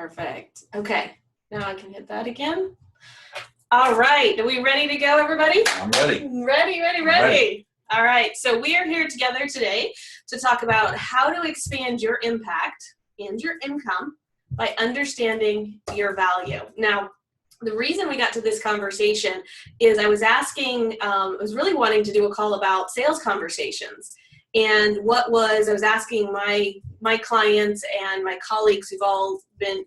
Perfect. Okay. Now I can hit that again. All right. Are we ready to go, everybody? I'm ready. Ready. All right. So we are here together today to talk about how to expand your impact and your income by understanding your value. Now, the reason we got to this conversation is I was really wanting to do a call about sales conversations. And I was asking my clients and my colleagues who've all been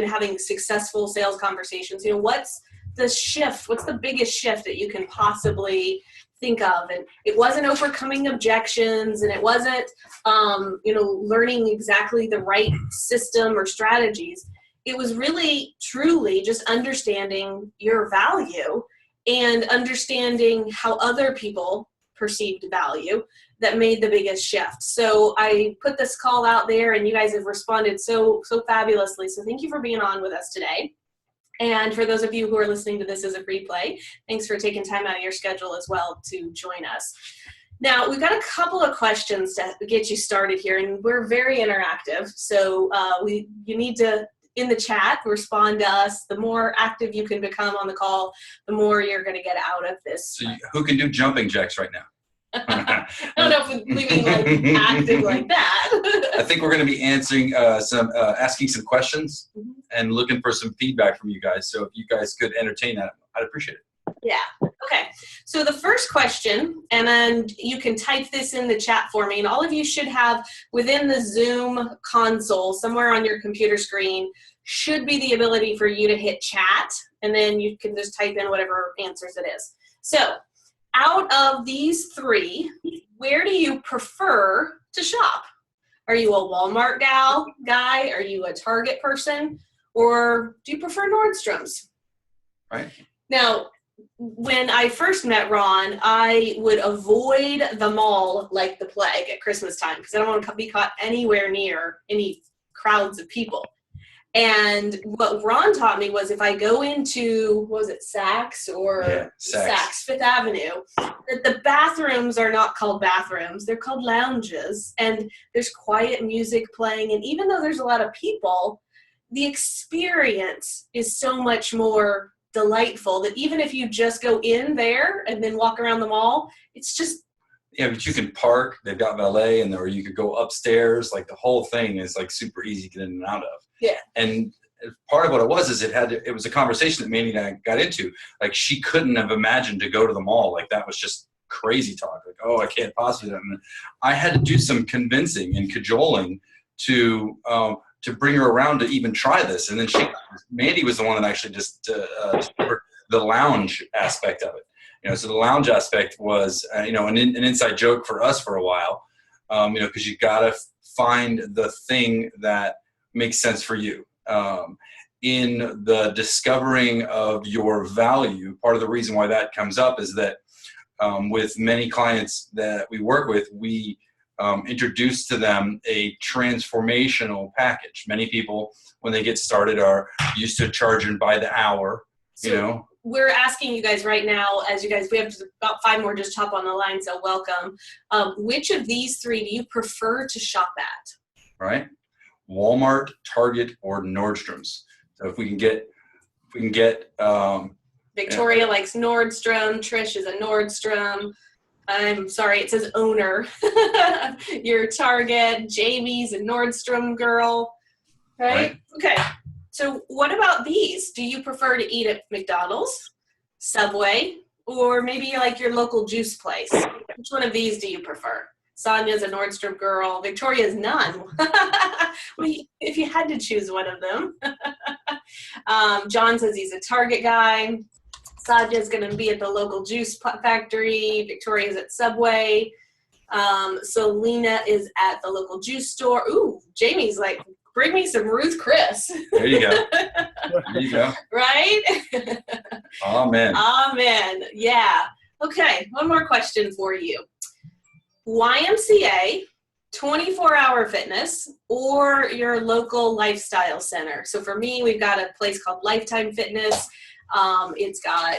having successful sales conversations, what's the shift? What's the biggest shift that you can possibly think of? And it wasn't overcoming objections, and it wasn't, learning exactly the right system or strategies. It was really, truly just understanding your value and understanding how other people perceived value that made the biggest shift. So I put this call out there, and you guys have responded so fabulously. So thank you for being on with us today. And for those of you who are listening to this as a replay, thanks for taking time out of your schedule as well to join us. Now, we've got a couple of questions to get you started here, and we're very interactive. So you need to, in the chat, respond to us. The more active you can become on the call, the more you're going to get out of this. So who can do jumping jacks right now? I don't know if we're leaving active like that. I think we're going to be answering asking some questions and looking for some feedback from you guys. So if you guys could entertain that, I'd appreciate it. Yeah. Okay. So the first question, and then you can type this in the chat for me, and all of you should have within the Zoom console somewhere on your computer screen should be the ability for you to hit chat, and then you can just type in whatever answers it is. So out of these three, where do you prefer to shop? Are you a Walmart guy? Are you a Target person? Or do you prefer Nordstrom's? Right. Now, when I first met Ron, I would avoid the mall like the plague at Christmas time because I don't want to be caught anywhere near any crowds of people. And what Ron taught me was if I go into, Saks or Saks Fifth Avenue, that the bathrooms are not called bathrooms, they're called lounges, and there's quiet music playing. And even though there's a lot of people, the experience is so much more delightful that even if you just go in there and then walk around the mall, it's just. Yeah, but you can park, they've got valet, or you could go upstairs. Like the whole thing is like super easy to get in and out of. Yeah. And part of what it was is it was a conversation that Mandy and I got into. Like she couldn't have imagined to go to the mall. Like that was just crazy talk. Like, oh, I can't possibly. And I had to do some convincing and cajoling to bring her around to even try this. And then Mandy was the one that actually just discovered the lounge aspect of it. So the lounge aspect was, an inside joke for us for a while, because you got to find the thing that makes sense for you. In the discovering of your value, part of the reason why that comes up is that with many clients that we work with, we introduce to them a transformational package. Many people, when they get started, are used to charging by the hour, We're asking you guys right now, we have about 5 more just hop on the line, so welcome. Which of these 3 do you prefer to shop at? Right. Walmart, Target, or Nordstrom's. So if we can get Victoria likes Nordstrom. Trish is a Nordstrom. I'm sorry, it says owner. You're Target. Jamie's a Nordstrom girl. Right? Okay. So what about these? Do you prefer to eat at McDonald's, Subway, or maybe like your local juice place? Which one of these do you prefer? Sonia's a Nordstrom girl. Victoria's none. If you had to choose one of them. John says he's a Target guy. Sadia's going to be at the local juice factory. Victoria's at Subway. Selena is at the local juice store. Ooh, Jamie's like, bring me some Ruth Chris. There you go. Right? Amen. Amen. Yeah. Okay, one more question for you. YMCA, 24-hour fitness, or your local lifestyle center. So for me, we've got a place called Lifetime Fitness. It's got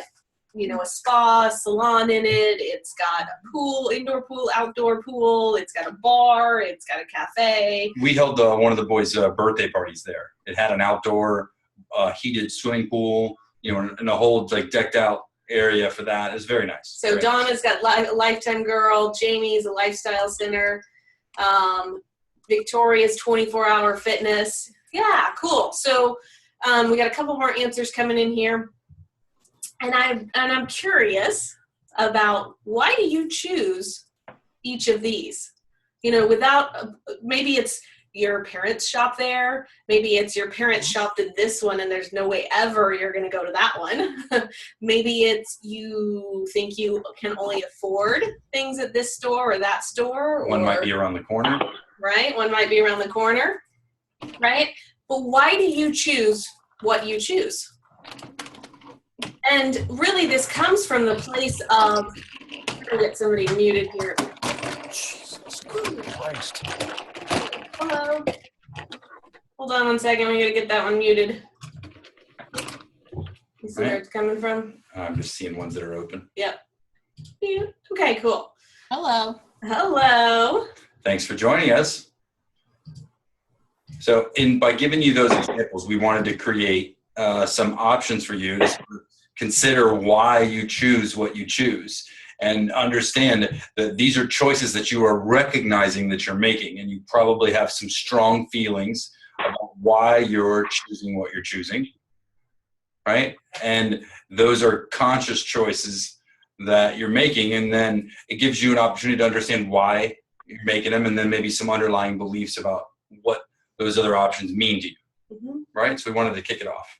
a spa, salon in it. It's got a pool, indoor pool, outdoor pool. It's got a bar. It's got a cafe. We held one of the boys' birthday parties there. It had an outdoor heated swimming pool, and a whole like decked out area for that. It was very nice. So very Donna's got Lifetime Girl. Jamie's a lifestyle center. Victoria's 24-hour fitness. Yeah, cool. So we got a couple more answers coming in here. And I'm curious about, why do you choose each of these? Without, maybe it's your parents shop there. Maybe it's your parents shopped at this one and there's no way ever you're going to go to that one. Maybe it's you think you can only afford things at this store or that store. One might be around the corner. Right? One might be around the corner. Right? But why do you choose what you choose? And really, this comes from the place of, I'm gonna get somebody muted here. Jesus Christ. Hello. Hold on one second. We gotta get that one muted. You see where it's coming from? I'm just seeing ones that are open. Yep. Yeah. Okay, cool. Hello. Hello. Thanks for joining us. So by giving you those examples, we wanted to create some options for you to sort of consider why you choose what you choose, and understand that these are choices that you are recognizing that you're making, and you probably have some strong feelings about why you're choosing what you're choosing, right? And those are conscious choices that you're making, and then it gives you an opportunity to understand why you're making them, and then maybe some underlying beliefs about what those other options mean to you, right? So we wanted to kick it off.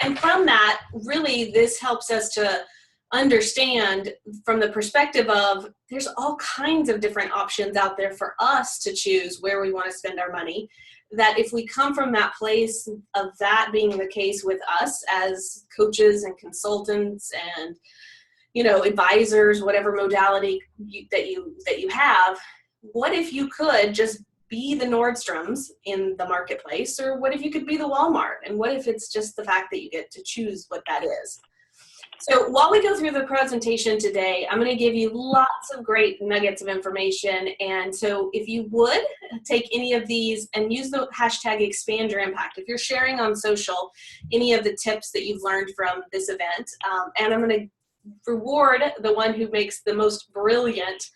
And from that, really, this helps us to understand from the perspective of, there's all kinds of different options out there for us to choose where we want to spend our money. That if we come from that place of that being the case with us as coaches and consultants and, advisors, whatever modality that you have, what if you could just be the Nordstroms in the marketplace? Or what if you could be the Walmart? And what if it's just the fact that you get to choose what that is? So while we go through the presentation today, I'm going to give you lots of great nuggets of information. And so if you would take any of these and use the hashtag expand your impact, if you're sharing on social any of the tips that you've learned from this event, and I'm going to reward the one who makes the most brilliant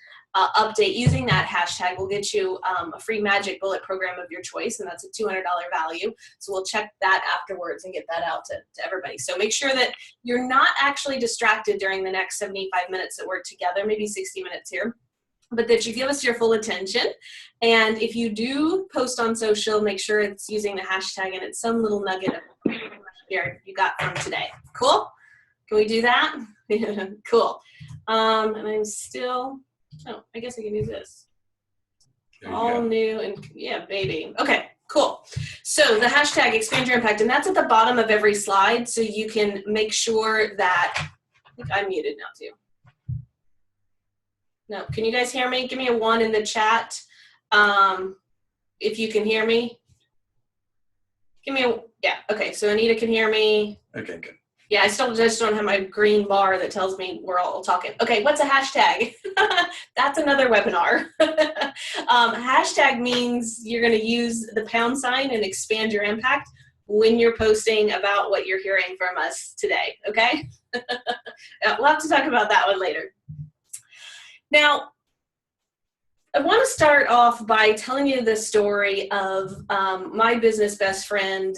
update using that hashtag, will get you a free magic bullet program of your choice, and that's a $200 value. So we'll check that afterwards and get that out to everybody. So make sure that you're not actually distracted during the next 75 minutes that we're together, maybe 60 minutes here, but that you give us your full attention. And if you do post on social, make sure it's using the hashtag and it's some little nugget of you got from today. Cool? Can we do that? Cool. And I'm still... Oh, I guess I can do this. All new and yeah, baby. Okay, cool. So the hashtag expand your impact, and that's at the bottom of every slide, so you can make sure that, I think I'm muted now too. No, can you guys hear me? Give me a 1 in the chat if you can hear me. Give me a, yeah, okay, so Anita can hear me. Okay, good. Yeah, I still just don't have my green bar that tells me we're all talking. Okay, what's a hashtag? That's another webinar. Hashtag means you're going to use the # and expand your impact when you're posting about what you're hearing from us today, okay? We'll have to talk about that one later. Now, I want to start off by telling you the story of my business best friend,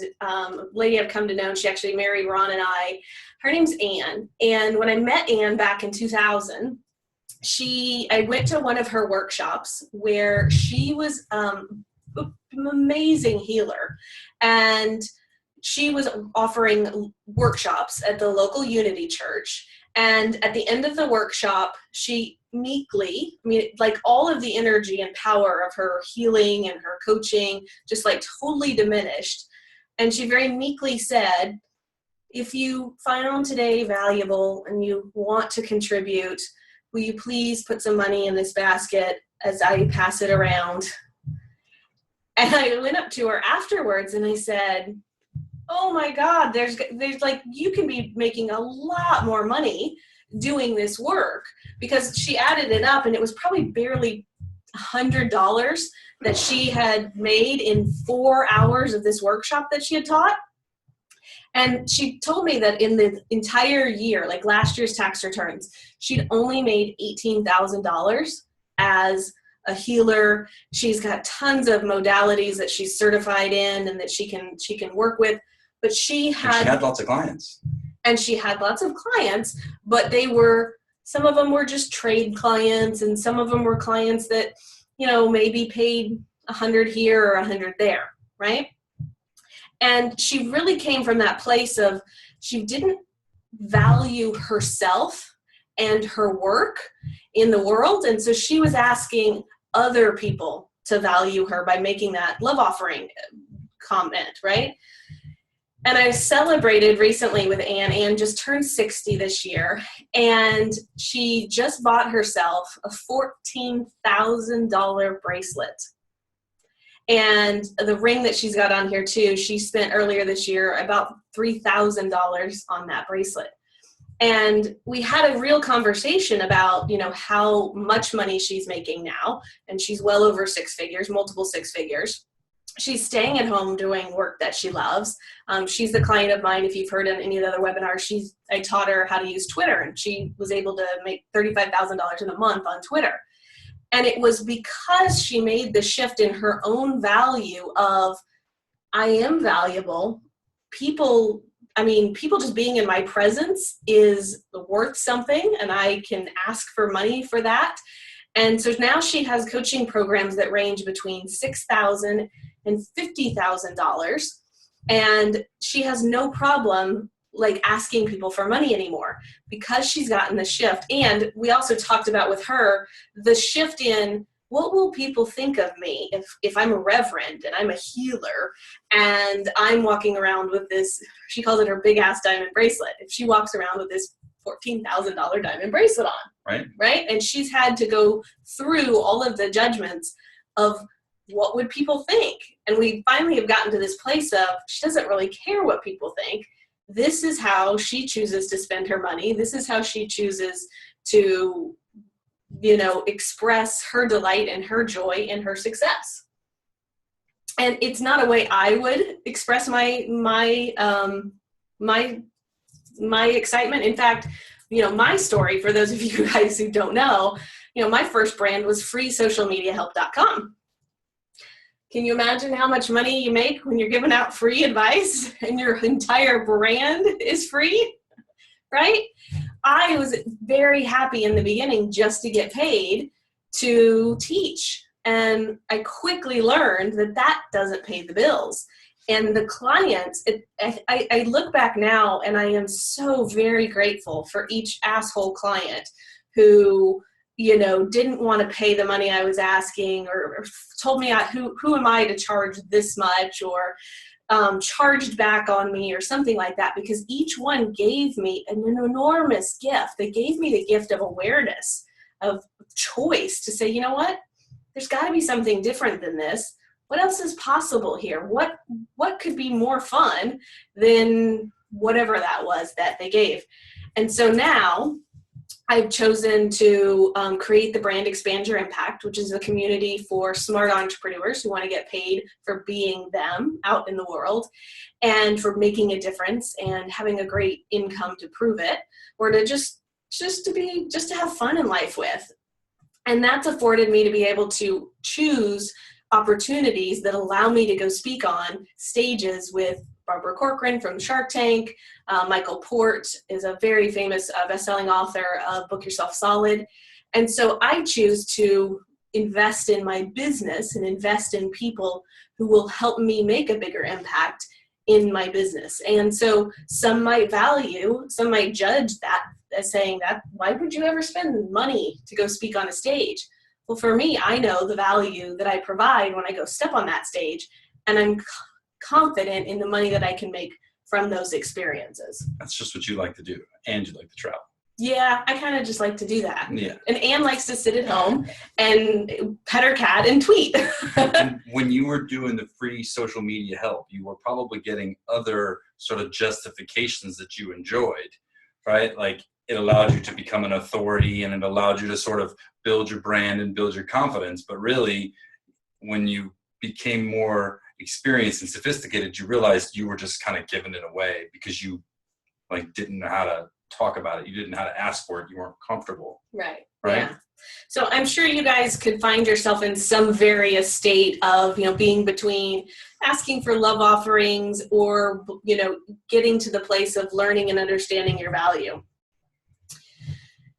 lady I've come to know, and she actually married Ron and I. Her name's Ann. And when I met Ann back in 2000, I went to one of her workshops where she was an amazing healer. And she was offering workshops at the local Unity Church. And at the end of the workshop, she meekly, like all of the energy and power of her healing and her coaching just like totally diminished. And she very meekly said, if you found today valuable and you want to contribute, will you please put some money in this basket as I pass it around? And I went up to her afterwards and I said, oh my God, there's like, you can be making a lot more money doing this work, because she added it up and it was probably barely $100 that she had made in 4 hours of this workshop that she had taught. And she told me that in the entire year, like last year's tax returns, she'd only made $18,000 as a healer. She's got tons of modalities that she's certified in and that she can work with. But she had lots of clients. And she had lots of clients, but some of them were just trade clients, and some of them were clients that, maybe paid 100 here or 100 there, right? And she really came from that place of she didn't value herself and her work in the world. And so she was asking other people to value her by making that love offering comment, right? And I celebrated recently with Anne. Anne just turned 60 this year, and she just bought herself a $14,000 bracelet. And the ring that she's got on here too, she spent earlier this year about $3,000 on that bracelet. And we had a real conversation about, how much money she's making now. And she's well over 6 figures, multiple 6 figures. She's staying at home doing work that she loves. She's the client of mine. If you've heard on any of the other webinars, I taught her how to use Twitter, and she was able to make $35,000 in a month on Twitter. And it was because she made the shift in her own value of, I am valuable. People just being in my presence is worth something, and I can ask for money for that. And so now she has coaching programs that range between $6,000 and $50,000. And she has no problem asking people for money anymore because she's gotten the shift. And we also talked about with her the shift in what will people think of me if I'm a reverend and I'm a healer and I'm walking around with this, she calls it her big ass diamond bracelet. If she walks around with this $14,000 diamond bracelet on, right? And she's had to go through all of the judgments of what would people think. And we finally have gotten to this place of she doesn't really care what people think. This is how she chooses to spend her money. This is how she chooses to, express her delight and her joy and her success. And it's not a way I would express my excitement. In fact, my story, for those of you guys who don't know, my first brand was freesocialmediahelp.com. Can you imagine how much money you make when you're giving out free advice and your entire brand is free, right? I was very happy in the beginning just to get paid to teach. And I quickly learned that doesn't pay the bills. And the clients, I look back now and I am so very grateful for each asshole client who didn't want to pay the money I was asking or told me who am I to charge this much or charged back on me or something like that, because each one gave me an enormous gift. They gave me the gift of awareness, of choice to say, you know what, there's got to be something different than this. What else is possible here? What could be more fun than whatever that was that they gave? And so now I've chosen to create the Brand Expand Your Impact, which is a community for smart entrepreneurs who want to get paid for being them out in the world and for making a difference and having a great income to prove it, or to just to have fun in life with. And that's afforded me to be able to choose opportunities that allow me to go speak on stages with Barbara Corcoran from Shark Tank. Michael Port is a very famous best-selling author of Book Yourself Solid. And so I choose to invest in my business and invest in people who will help me make a bigger impact in my business. And so some might judge that as saying that, why would you ever spend money to go speak on a stage? Well, for me, I know the value that I provide when I go step on that stage, and I'm confident in the money that I can make from those experiences. That's just what you like to do, and you like to travel. Yeah, I kind of just like to do that. Yeah. And Anne likes to sit at home and pet her cat and tweet. And when you were doing the free social media help, you were probably getting other sort of justifications that you enjoyed, right? Like it allowed you to become an authority, and it allowed you to sort of build your brand and build your confidence. But really, when you became more experienced and sophisticated, you realized you were just kind of giving it away because you like didn't know how to talk about it. You didn't know how to ask for it. You weren't comfortable. Right. Right. Yeah. So I'm sure you guys could find yourself in some various state of, being between asking for love offerings or, getting to the place of learning and understanding your value.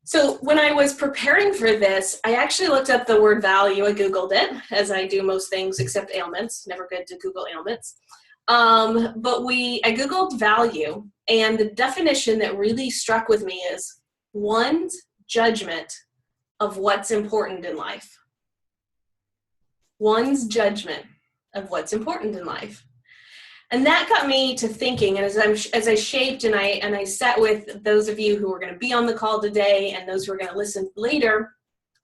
So when I was preparing for this, I actually looked up the word value. I Googled it, as I do most things except ailments. Never good to Google ailments. But I Googled value, and the definition that really struck with me is one's judgment of what's important in life. One's judgment of what's important in life. And that got me to thinking, and as I shaped and I sat with those of you who are going to be on the call today and those who are going to listen later,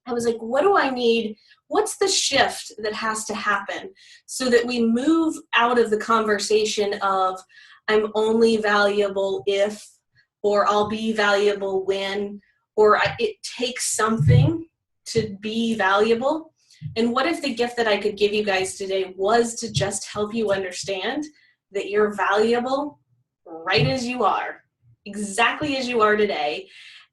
I was like, what do I need? What's the shift that has to happen so that we move out of the conversation of I'm only valuable if, or I'll be valuable when, or it takes something to be valuable? And what if the gift that I could give you guys today was to just help you understand that you're valuable right as you are, exactly as you are today,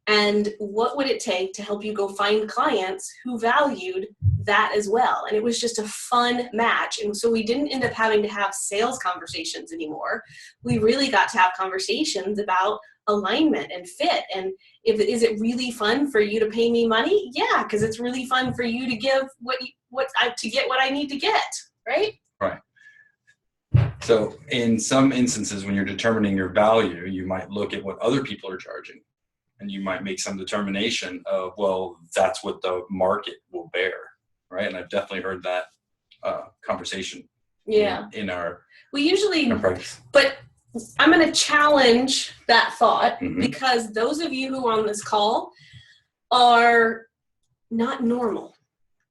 and what would it take to help you go find clients who valued that as well? And it was just a fun match. And so we didn't end up having to have sales conversations anymore. We really got to have conversations about alignment and fit. And is it really fun for you to pay me money? Yeah, because it's really fun for you to give to get what I need to get, right? Right. So in some instances, when you're determining your value, you might look at what other people are charging, and you might make some determination of, well, that's what the market will bear, right? And I've definitely heard that conversation. Yeah. In our practice. But I'm going to challenge that thought, Mm-hmm. because those of you who are on this call are not normal.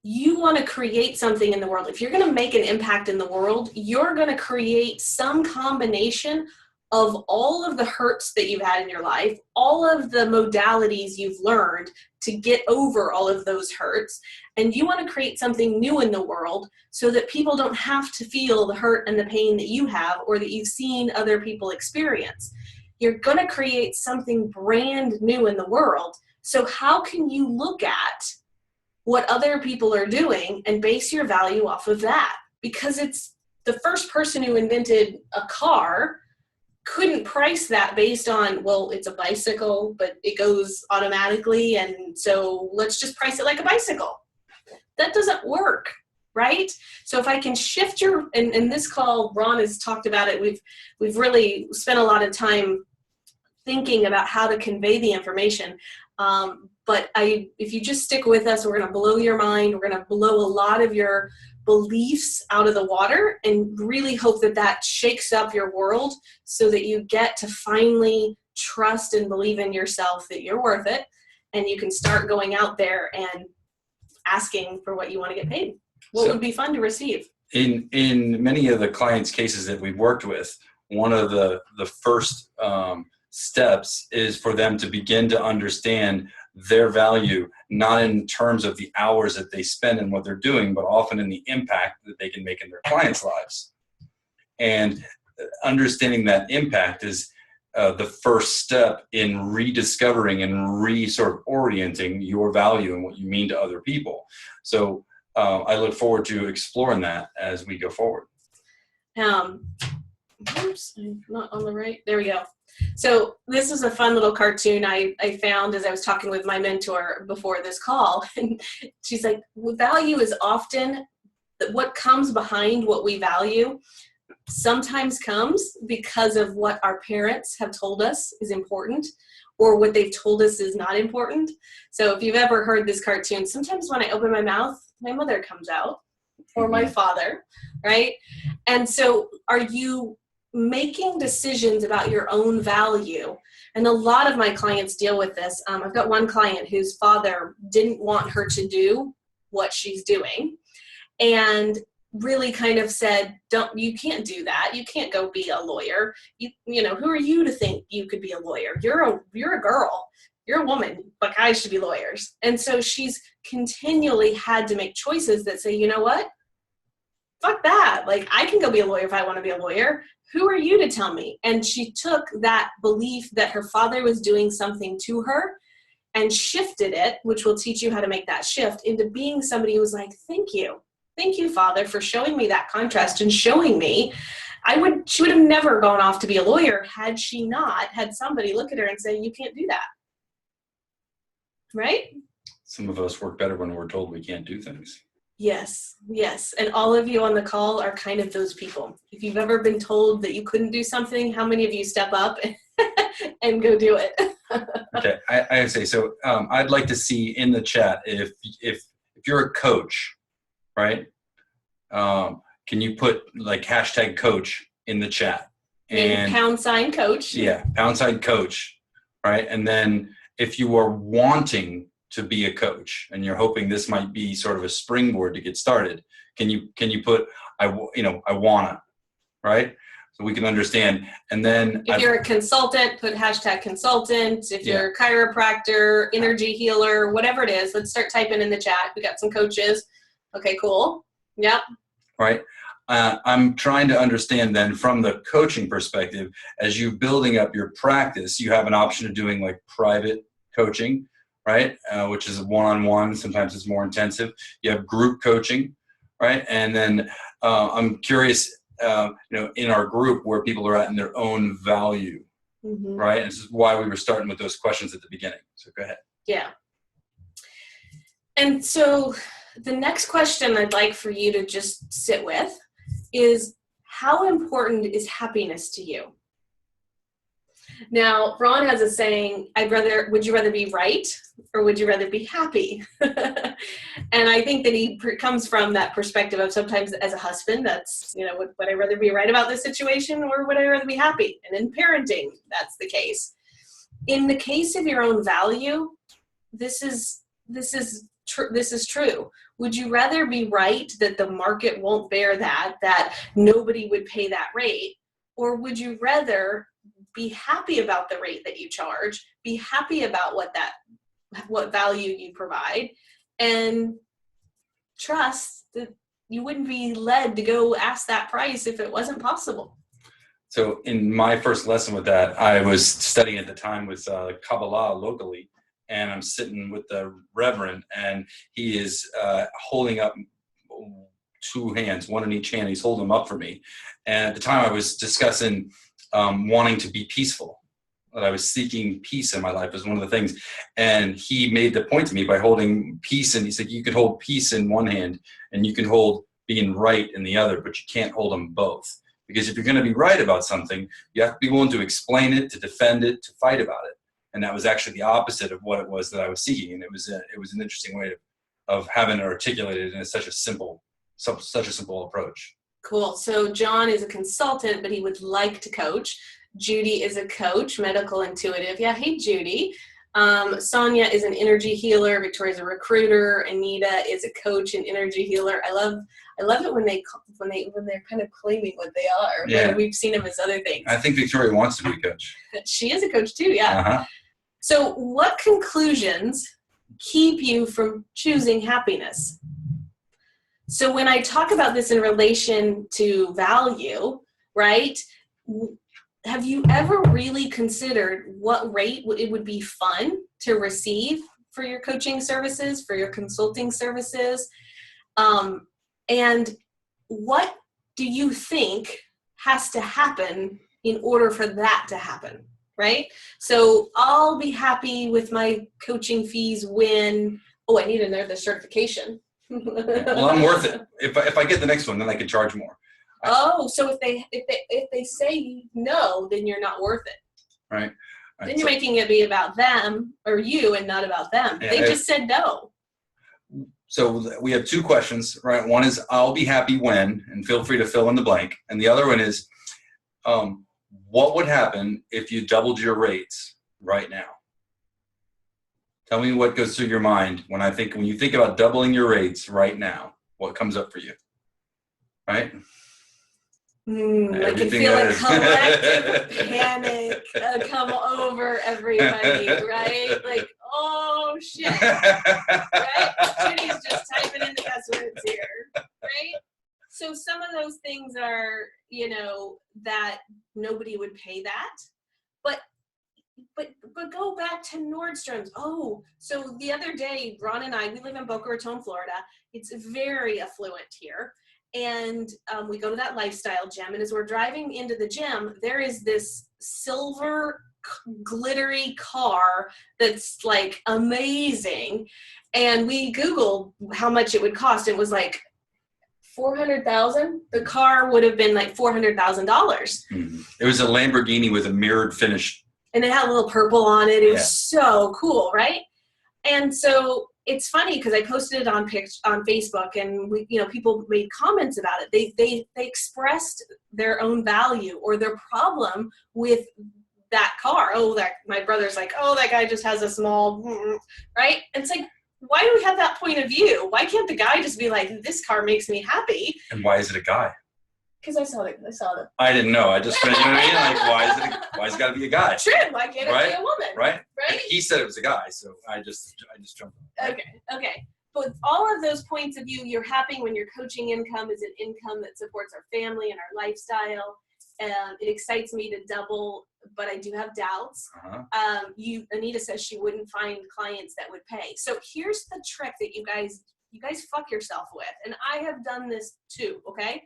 You want to create something in the world. If you're going to make an impact in the world, you're going to create some combination of all of the hurts that you've had in your life, all of the modalities you've learned to get over all of those hurts, and you want to create something new in the world so that people don't have to feel the hurt and the pain that you have or that you've seen other people experience. You're going to create something brand new in the world. So how can you look at what other people are doing and base your value off of that? Because it's the first person who invented a car couldn't price that based on, well, it's a bicycle, but it goes automatically, and so let's just price it like a bicycle. That doesn't work, right? So if I can shift in this call, Ron has talked about it, we've really spent a lot of time thinking about how to convey the information. But if you just stick with us, we're going to blow your mind. We're going to blow a lot of your beliefs out of the water and really hope that shakes up your world so that you get to finally trust and believe in yourself that you're worth it, and you can start going out there and asking for what you want to get paid. What would be fun to receive? In many of the clients' cases that we've worked with, one of the first steps is for them to begin to understand their value, not in terms of the hours that they spend and what they're doing, but often in the impact that they can make in their clients' lives. And understanding that impact is the first step in rediscovering and sort of orienting your value and what you mean to other people. So I look forward to exploring that as we go forward. Oops, I'm not on the right. There we go. So this is a fun little cartoon I found as I was talking with my mentor before this call. And she's like, value is often what comes behind what we value. Sometimes comes because of what our parents have told us is important or what they've told us is not important. So if you've ever heard this cartoon, sometimes when I open my mouth, my mother comes out or my father, right? And so are you making decisions about your own value? And a lot of my clients deal with this. I've got one client whose father didn't want her to do what she's doing and really kind of said, you can't do that. You can't go be a lawyer. You know, who are you to think you could be a lawyer? You're a girl. you're a woman, but guys should be lawyers. And so she's continually had to make choices that say, you know what? Fuck that. Like, I can go be a lawyer if I want to be a lawyer. Who are you to tell me? And she took that belief that her father was doing something to her and shifted it, which will teach you how to make that shift, into being somebody who was like, thank you. Thank you, Father, for showing me that contrast and showing me. She would have never gone off to be a lawyer had she not had somebody look at her and say, you can't do that. Right? Some of us work better when we're told we can't do things. Yes, yes. And all of you on the call are kind of those people. If you've ever been told that you couldn't do something, how many of you step up and go do it? Okay, I say, so I'd like to see in the chat, if you're a coach, right? Can you put like hashtag coach in the chat? And # coach. Yeah, # coach, right? And then if you are wanting to be a coach and you're hoping this might be sort of a springboard to get started, can you put I wanna, right? So we can understand. And then if you're a consultant, put hashtag consultant. If you're a chiropractor, energy healer, whatever it is, let's start typing in the chat. We got some coaches. Okay, cool. Yep. Right. I'm trying to understand then from the coaching perspective, as you building up your practice, you have an option of doing like private coaching, right? Which is one-on-one. Sometimes it's more intensive. You have group coaching, right? And then I'm curious, in our group where people are at in their own value, right? And this is why we were starting with those questions at the beginning. So go ahead. Yeah. And so the next question I'd like for you to just sit with is, how important is happiness to you? Now, Ron has a saying, would you rather be right or would you rather be happy? And I think that he comes from that perspective of sometimes as a husband, that's, would I rather be right about this situation or would I rather be happy? And in parenting, that's the case. In the case of your own value, this is true. Would you rather be right that the market won't bear that nobody would pay that rate? Or would you rather be happy about the rate that you charge, be happy about what value you provide, and trust that you wouldn't be led to go ask that price if it wasn't possible? So in my first lesson with that, I was studying at the time with Kabbalah locally, and I'm sitting with the Reverend, and he is holding up 2 hands, one in each hand. He's holding them up for me. And at the time I was discussing wanting to be peaceful, that I was seeking peace in my life was one of the things. And he made the point to me by holding peace, and he said, you can hold peace in one hand and you can hold being right in the other, but you can't hold them both. Because if you're going to be right about something, you have to be willing to explain it, to defend it, to fight about it. And that was actually the opposite of what it was that I was seeking. And it was an interesting way of having it articulated in such a simple approach. Cool. So John is a consultant, but he would like to coach. Judy is a coach, medical intuitive. Yeah. Hey, Judy. Sonia is an energy healer. Victoria's a recruiter. Anita is a coach and energy healer. I love it when they're kind of claiming what they are. Yeah. We've seen them as other things. I think Victoria wants to be a coach. She is a coach too. Yeah. Uh-huh. So what conclusions keep you from choosing happiness? So when I talk about this in relation to value, right, have you ever really considered what rate it would be fun to receive for your coaching services, for your consulting services? And what do you think has to happen in order for that to happen, right? So I'll be happy with my coaching fees when, I need another certification. Well, I'm worth it. If I get the next one, then I can charge more. So if they say no, then you're not worth it. Right. Then you're making it be about them or you and not about them. Yeah, they just said no. So we have 2 questions, right? One is, I'll be happy when, and feel free to fill in the blank. And the other one is, what would happen if you doubled your rates right now? Tell me what goes through your mind when you think about doubling your rates right now. What comes up for you? Right? I can feel a collective panic. come over, everybody, right? Like, oh shit, right? Judy's just typing in the passwords here, right? So some of those things are, that nobody would pay that, but go back to Nordstrom's. Oh, so the other day, Ron and I, we live in Boca Raton, Florida. It's very affluent here. And we go to that lifestyle gym. And as we're driving into the gym, there is this silver glittery car that's like amazing. And we Googled how much it would cost. It was like $400,000. The car would have been like $400,000. Mm-hmm. It was a Lamborghini with a mirrored finish. And it had a little purple on it. It was so cool, right? And so it's funny because I posted it on Facebook, and people made comments about it. They expressed their own value or their problem with that car. Oh, that my brother's like, oh, that guy just has a small, right? And it's like, why do we have that point of view? Why can't the guy just be like, this car makes me happy? And why is it a guy? Because I saw it. I didn't know. I just, like, why is it got to be a guy? True. Why can't it be a woman? Right. Right. He said it was a guy, so I just jumped on. Okay. But with all of those points of view, you're happy when your coaching income is an income that supports our family and our lifestyle. It excites me to double, but I do have doubts. Uh-huh. Anita says she wouldn't find clients that would pay. So here's the trick that you guys fuck yourself with, and I have done this too. Okay.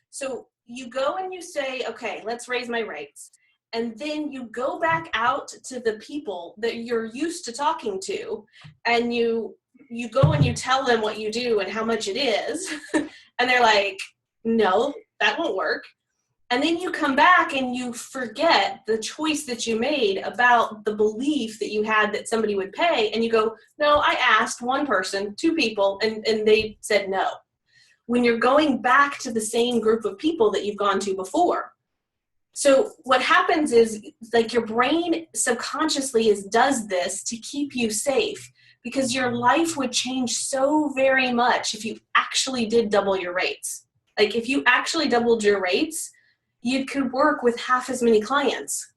So you go and you say, okay, let's raise my rates. And then you go back out to the people that you're used to talking to, and you go and you tell them what you do and how much it is. And they're like, no, that won't work. And then you come back and you forget the choice that you made about the belief that you had that somebody would pay. And you go, no, I asked one person, two people, and they said no. When you're going back to the same group of people that you've gone to before. So what happens is, like, your brain subconsciously does this to keep you safe, because your life would change so very much if you actually did double your rates. Like, if you actually doubled your rates, you could work with half as many clients,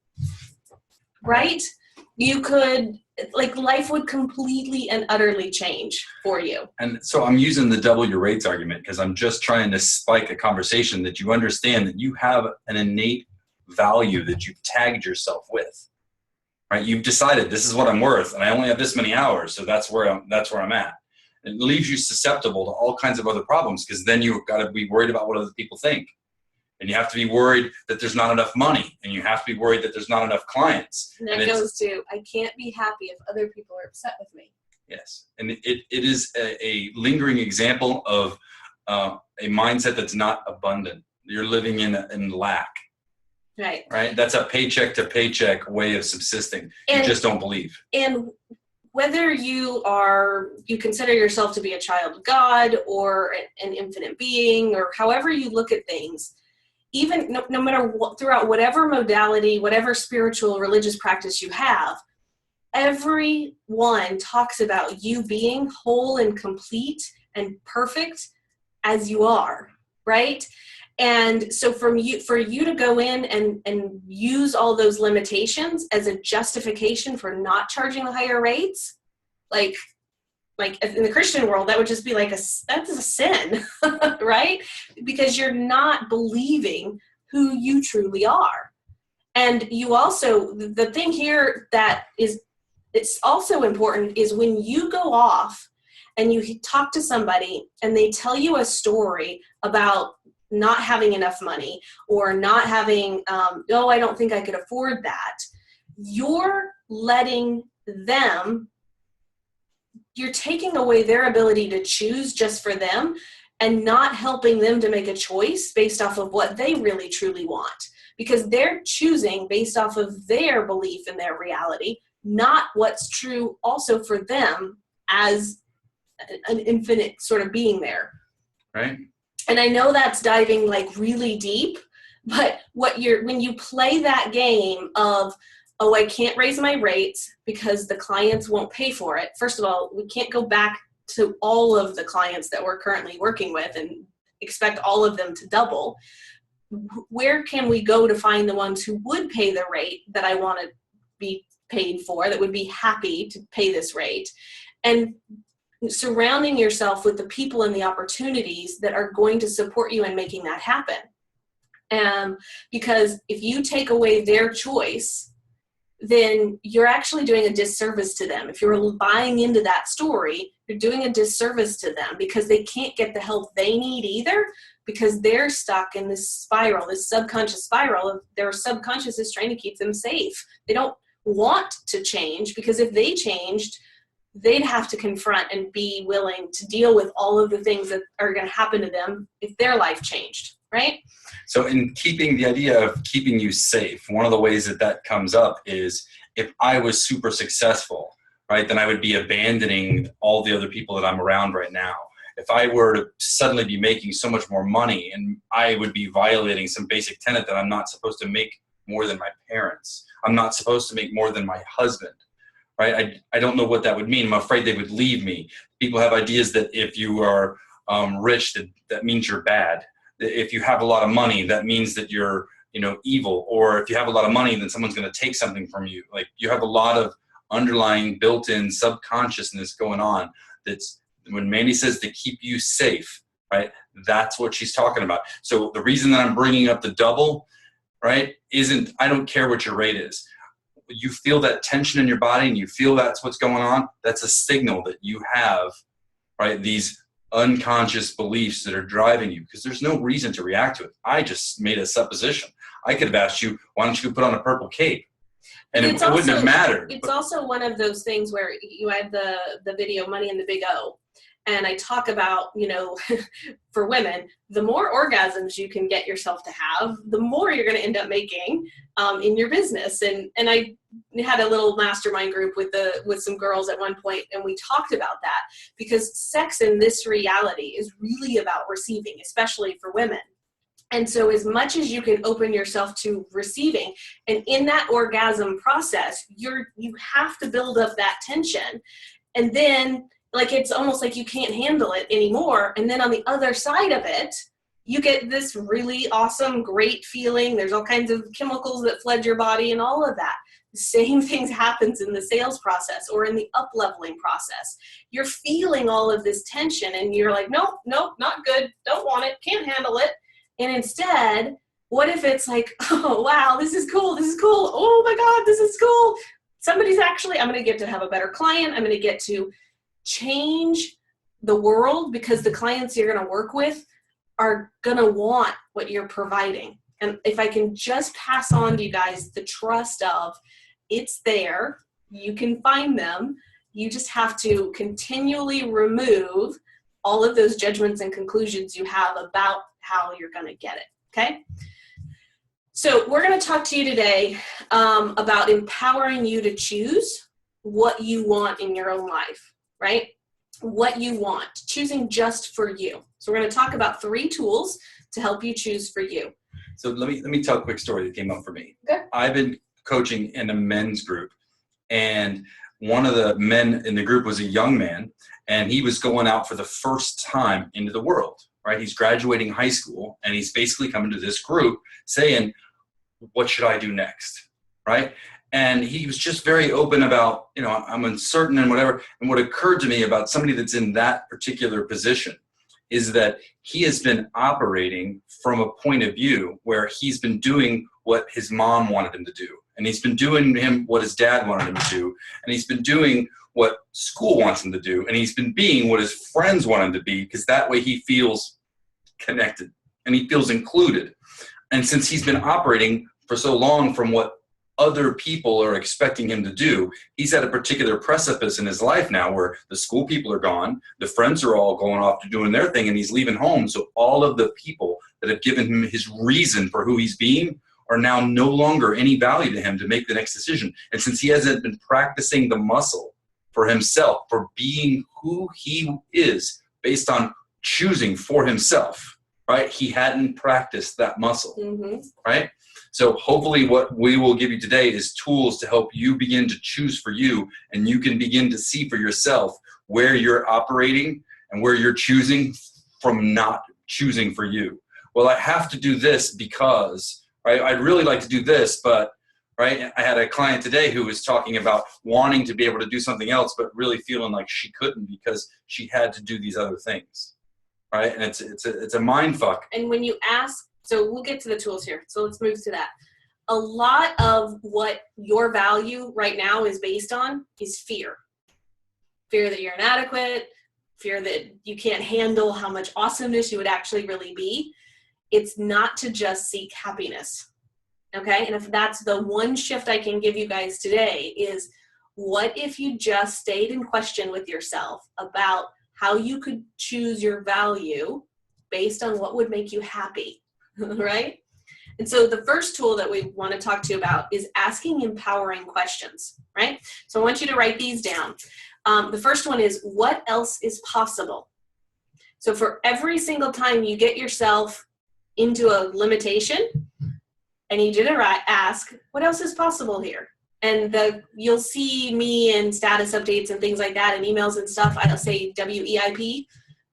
right? You could, like, life would completely and utterly change for you. And so I'm using the double your rates argument because I'm just trying to spike a conversation that you understand that you have an innate value that you've tagged yourself with, right? You've decided this is what I'm worth, and I only have this many hours, so that's where I'm at. It leaves you susceptible to all kinds of other problems, because then you've got to be worried about what other people think. And you have to be worried that there's not enough money, and you have to be worried that there's not enough clients. And that goes to, I can't be happy if other people are upset with me. Yes. And it is a lingering example of a mindset that's not abundant. You're living in lack. Right. Right? That's a paycheck to paycheck way of subsisting. You just don't believe. And whether you consider yourself to be a child of God or an infinite being, or however you look at things, even no matter what, throughout whatever modality, whatever spiritual religious practice you have, everyone talks about you being whole and complete and perfect as you are, right? And so for you to go in and use all those limitations as a justification for not charging the higher rates, like in the Christian world, that would just be like that's a sin, right? Because you're not believing who you truly are. And you also, the thing here that it's also important is when you go off and you talk to somebody and they tell you a story about not having enough money or not having, oh, I don't think I could afford that. You're letting them, you're taking away their ability to choose just for them and not helping them to make a choice based off of what they really truly want, because they're choosing based off of their belief in their reality, not what's true also for them as an infinite sort of being there. Right. And I know that's diving like really deep, but when you play that game of, oh, I can't raise my rates because the clients won't pay for it. First of all, we can't go back to all of the clients that we're currently working with and expect all of them to double. where can we go to find the ones who would pay the rate that I want to be paid for, that would be happy to pay this rate, and surrounding yourself with the people and the opportunities that are going to support you in making that happen. Because if you take away their choice, then you're actually doing a disservice to them. If you're buying into that story, you're doing a disservice to them, because they can't get the help they need either, because they're stuck in this spiral, this subconscious spiral of their subconscious is trying to keep them safe. They don't want to change, because if they changed, they'd have to confront and be willing to deal with all of the things that are going to happen to them if their life changed, right? So in keeping the idea of keeping you safe, one of the ways that that comes up is if I was super successful, right, then I would be abandoning all the other people that I'm around right now. If I were to suddenly be making so much more money, and I would be violating some basic tenet that I'm not supposed to make more than my parents. I'm not supposed to make more than my husband, right? I don't know what that would mean. I'm afraid they would leave me. People have ideas that if you are rich, that means you're bad. If you have a lot of money, that means that you're, evil. Or if you have a lot of money, then someone's going to take something from you. Like, you have a lot of underlying built-in subconsciousness going on. That's when Mandy says to keep you safe, right? That's what she's talking about. So the reason that I'm bringing up the double, right, isn't I don't care what your rate is. You feel that tension in your body and you feel that's what's going on. That's a signal that you have, right, these unconscious beliefs that are driving you, because there's no reason to react to it. I just made a supposition. I could have asked you, why don't you put on a purple cape? And it wouldn't have mattered. It's also one of those things where you have the video Money in the Big O. And I talk about, for women, the more orgasms you can get yourself to have, the more you're going to end up making in your business. And I had a little mastermind group with some girls at one point, and we talked about that, because sex in this reality is really about receiving, especially for women. And so as much as you can open yourself to receiving, and in that orgasm process, you have to build up that tension. And then, like, it's almost like you can't handle it anymore. And then on the other side of it, you get this really awesome, great feeling. There's all kinds of chemicals that flood your body and all of that. The same things happens in the sales process or in the up-leveling process. You're feeling all of this tension and you're like, nope, not good. Don't want it. Can't handle it. And instead, what if it's like, oh, wow, this is cool. Oh my God, this is cool. I'm going to get to have a better client. I'm going to get to change the world, because the clients you're going to work with are going to want what you're providing. And if I can just pass on to you guys the trust of it's there, you can find them. You just have to continually remove all of those judgments and conclusions you have about how you're going to get it. Okay. So we're going to talk to you today about empowering you to choose what you want in your own life. Right? What you want, choosing just for you. So we're going to talk about 3 tools to help you choose for you. So let me tell a quick story that came up for me. Okay. I've been coaching in a men's group, and one of the men in the group was a young man, and he was going out for the first time into the world, right? He's graduating high school, and he's basically coming to this group saying, what should I do next, right? And he was just very open about, I'm uncertain and whatever. And what occurred to me about somebody that's in that particular position is that he has been operating from a point of view where he's been doing what his mom wanted him to do. And he's been doing what his dad wanted him to do. And he's been doing what school wants him to do. And he's been being what his friends want him to be, because that way he feels connected and he feels included. And since he's been operating for so long from what other people are expecting him to do, he's at a particular precipice in his life now where the school people are gone, the friends are all going off to doing their thing, and he's leaving home. So all of the people that have given him his reason for who he's being are now no longer any value to him to make the next decision. And since he hasn't been practicing the muscle for himself, for being who he is based on choosing for himself, right? He hadn't practiced that muscle, right? So hopefully what we will give you today is tools to help you begin to choose for you, and you can begin to see for yourself where you're operating and where you're choosing from not choosing for you. well, I have to do this because, right, I'd really like to do this, but, right, I had a client today who was talking about wanting to be able to do something else, but really feeling like she couldn't because she had to do these other things, right? And it's a mind fuck. And when you ask, so we'll get to the tools here. So let's move to that. A lot of what your value right now is based on is fear. Fear that you're inadequate, fear that you can't handle how much awesomeness you would actually really be. It's not to just seek happiness. Okay? And if that's the one shift I can give you guys today is, what if you just stayed in question with yourself about how you could choose your value based on what would make you happy, right? And so the first tool that we want to talk to you about is asking empowering questions, right? So I want you to write these down. The first one is, what else is possible? So for every single time you get yourself into a limitation, I need you to ask, what else is possible here? And you'll see me in status updates and things like that and emails and stuff. I'll say WEIP,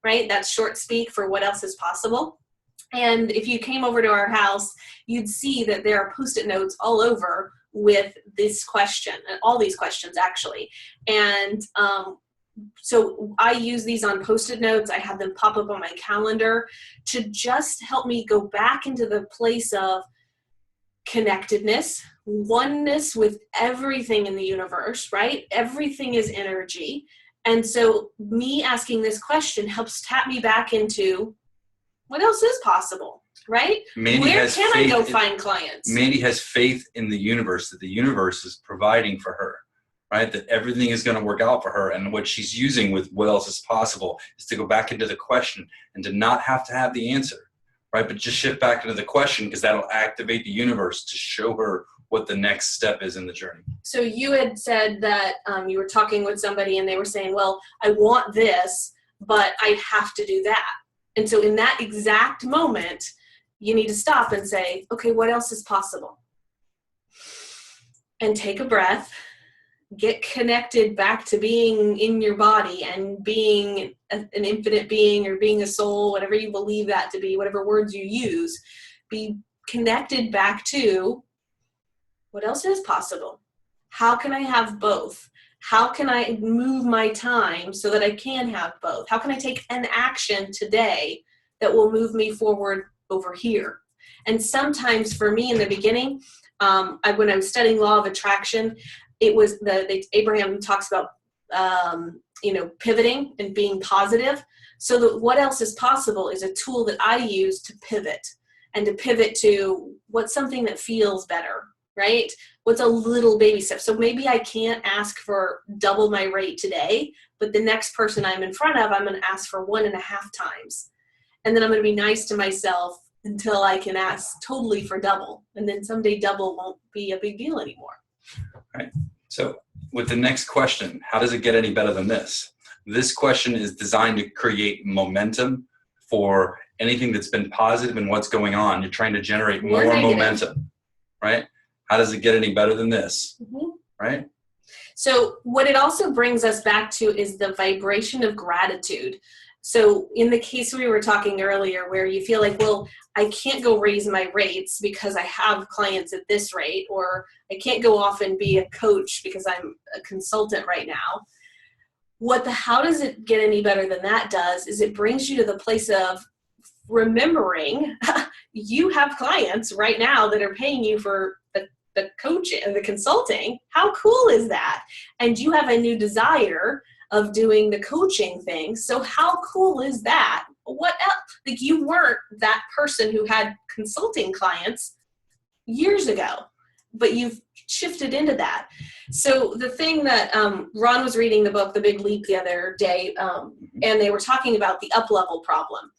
right? That's short speak for what else is possible. And if you came over to our house, you'd see that there are Post-it notes all over with this question, all these questions actually. And so I use these on Post-it notes. I have them pop up on my calendar to just help me go back into the place of connectedness, oneness with everything in the universe, right? Everything is energy. And so me asking this question helps tap me back into what else is possible, right? Where can I go find clients? Mandy has faith in the universe, that the universe is providing for her, right? That everything is going to work out for her. And what she's using with what else is possible is to go back into the question and to not have to have the answer, right? But just shift back into the question, because that'll activate the universe to show her what the next step is in the journey. So you had said that you were talking with somebody and they were saying, well, I want this, but I have to do that. And so in that exact moment, you need to stop and say, okay, what else is possible? And take a breath, get connected back to being in your body and being an infinite being or being a soul, whatever you believe that to be, whatever words you use, be connected back to what else is possible? How can I have both? How can I move my time so that I can have both? How can I take an action today that will move me forward over here? And sometimes for me in the beginning, when I was studying law of attraction, it was Abraham talks about, pivoting and being positive. So that what else is possible is a tool that I use to pivot to what's something that feels better, right? What's a little baby step? So maybe I can't ask for double my rate today, but the next person I'm in front of, I'm going to ask for 1.5 times. And then I'm going to be nice to myself until I can ask totally for double. And then someday double won't be a big deal anymore. Right. So with the next question, how does it get any better than this? This question is designed to create momentum for anything that's been positive and what's going on. You're trying to generate more momentum, right? How does it get any better than this, right? So what it also brings us back to is the vibration of gratitude. So in the case we were talking earlier where you feel like, well, I can't go raise my rates because I have clients at this rate, or I can't go off and be a coach because I'm a consultant right now. How does it get any better than that does is it brings you to the place of remembering you have clients right now that are paying you for the coaching and the consulting. How cool is that? And you have a new desire of doing the coaching thing. So how cool is that? What else? Like, you weren't that person who had consulting clients years ago, but you've shifted into that. So the thing that Ron was reading the book, The Big Leap, the other day, and they were talking about the up level problem.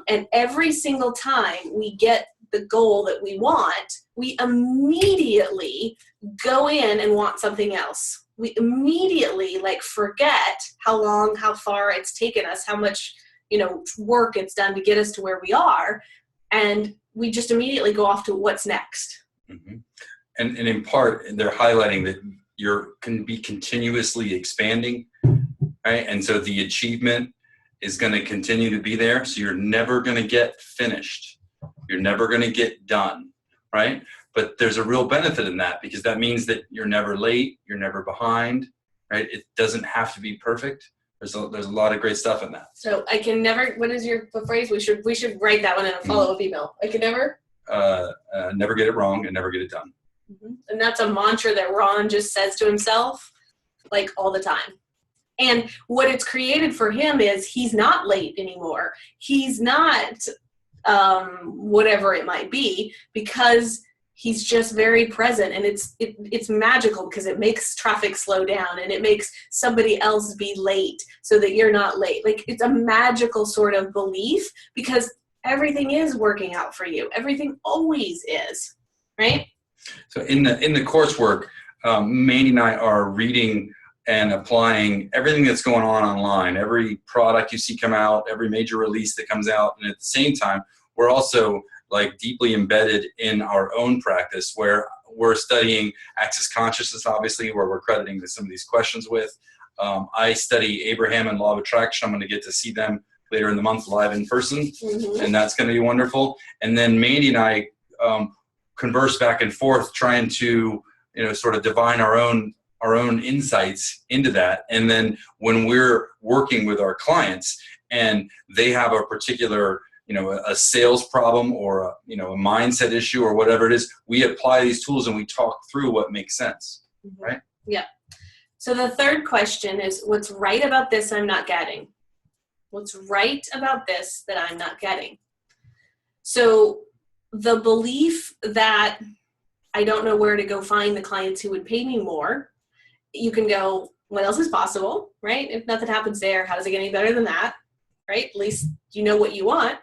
And every single time we get the goal that we want, we immediately go in and want something else. We immediately forget how long, how far it's taken us, how much, work it's done to get us to where we are. And we just immediately go off to what's next. Mm-hmm. And in part, they're highlighting that you can be continuously expanding, right? And so the achievement is going to continue to be there. So you're never going to get finished. You're never going to get done, right? But there's a real benefit in that, because that means that you're never late, you're never behind, right? It doesn't have to be perfect. There's a lot of great stuff in that. So I can never, what is your phrase? We should write that one in a follow-up email. I can never? Never get it wrong and never get it done. Mm-hmm. And that's a mantra that Ron just says to himself, like, all the time. And what it's created for him is he's not late anymore. He's not whatever it might be, because he's just very present, and it's magical because it makes traffic slow down and it makes somebody else be late so that you're not late. Like, it's a magical sort of belief, because everything is working out for you. Everything always is, right? So in the coursework, Mandy and I are reading and applying everything that's going on online, every product you see come out, every major release that comes out. And at the same time, we're also like deeply embedded in our own practice, where we're studying Access Consciousness, obviously, where we're crediting some of these questions with. I study Abraham and Law of Attraction. I'm going to get to see them later in the month live in person, and that's going to be wonderful. And then Mandy and I converse back and forth, trying to, sort of divine our own insights into that. And then when we're working with our clients and they have a particular, a sales problem or a mindset issue or whatever it is, we apply these tools and we talk through what makes sense, right? Yeah. So the third question is, what's right about this I'm not getting? What's right about this that I'm not getting? So the belief that I don't know where to go find the clients who would pay me more, you can go, what else is possible, right? If nothing happens there, how does it get any better than that, right? At least you know what you want.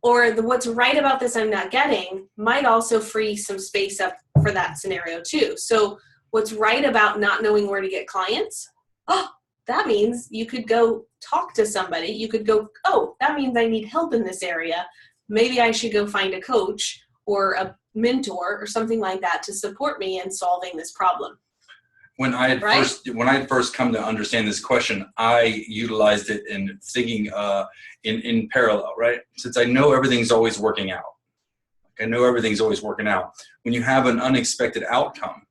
Or what's right about this I'm not getting might also free some space up for that scenario too. So what's right about not knowing where to get clients? Oh, that means you could go talk to somebody. You could go, oh, that means I need help in this area. Maybe I should go find a coach or a mentor or something like that to support me in solving this problem. When I had first come to understand this question, I utilized it in thinking in parallel, right? Since I know everything's always working out. I know everything's always working out. When you have an unexpected outcome,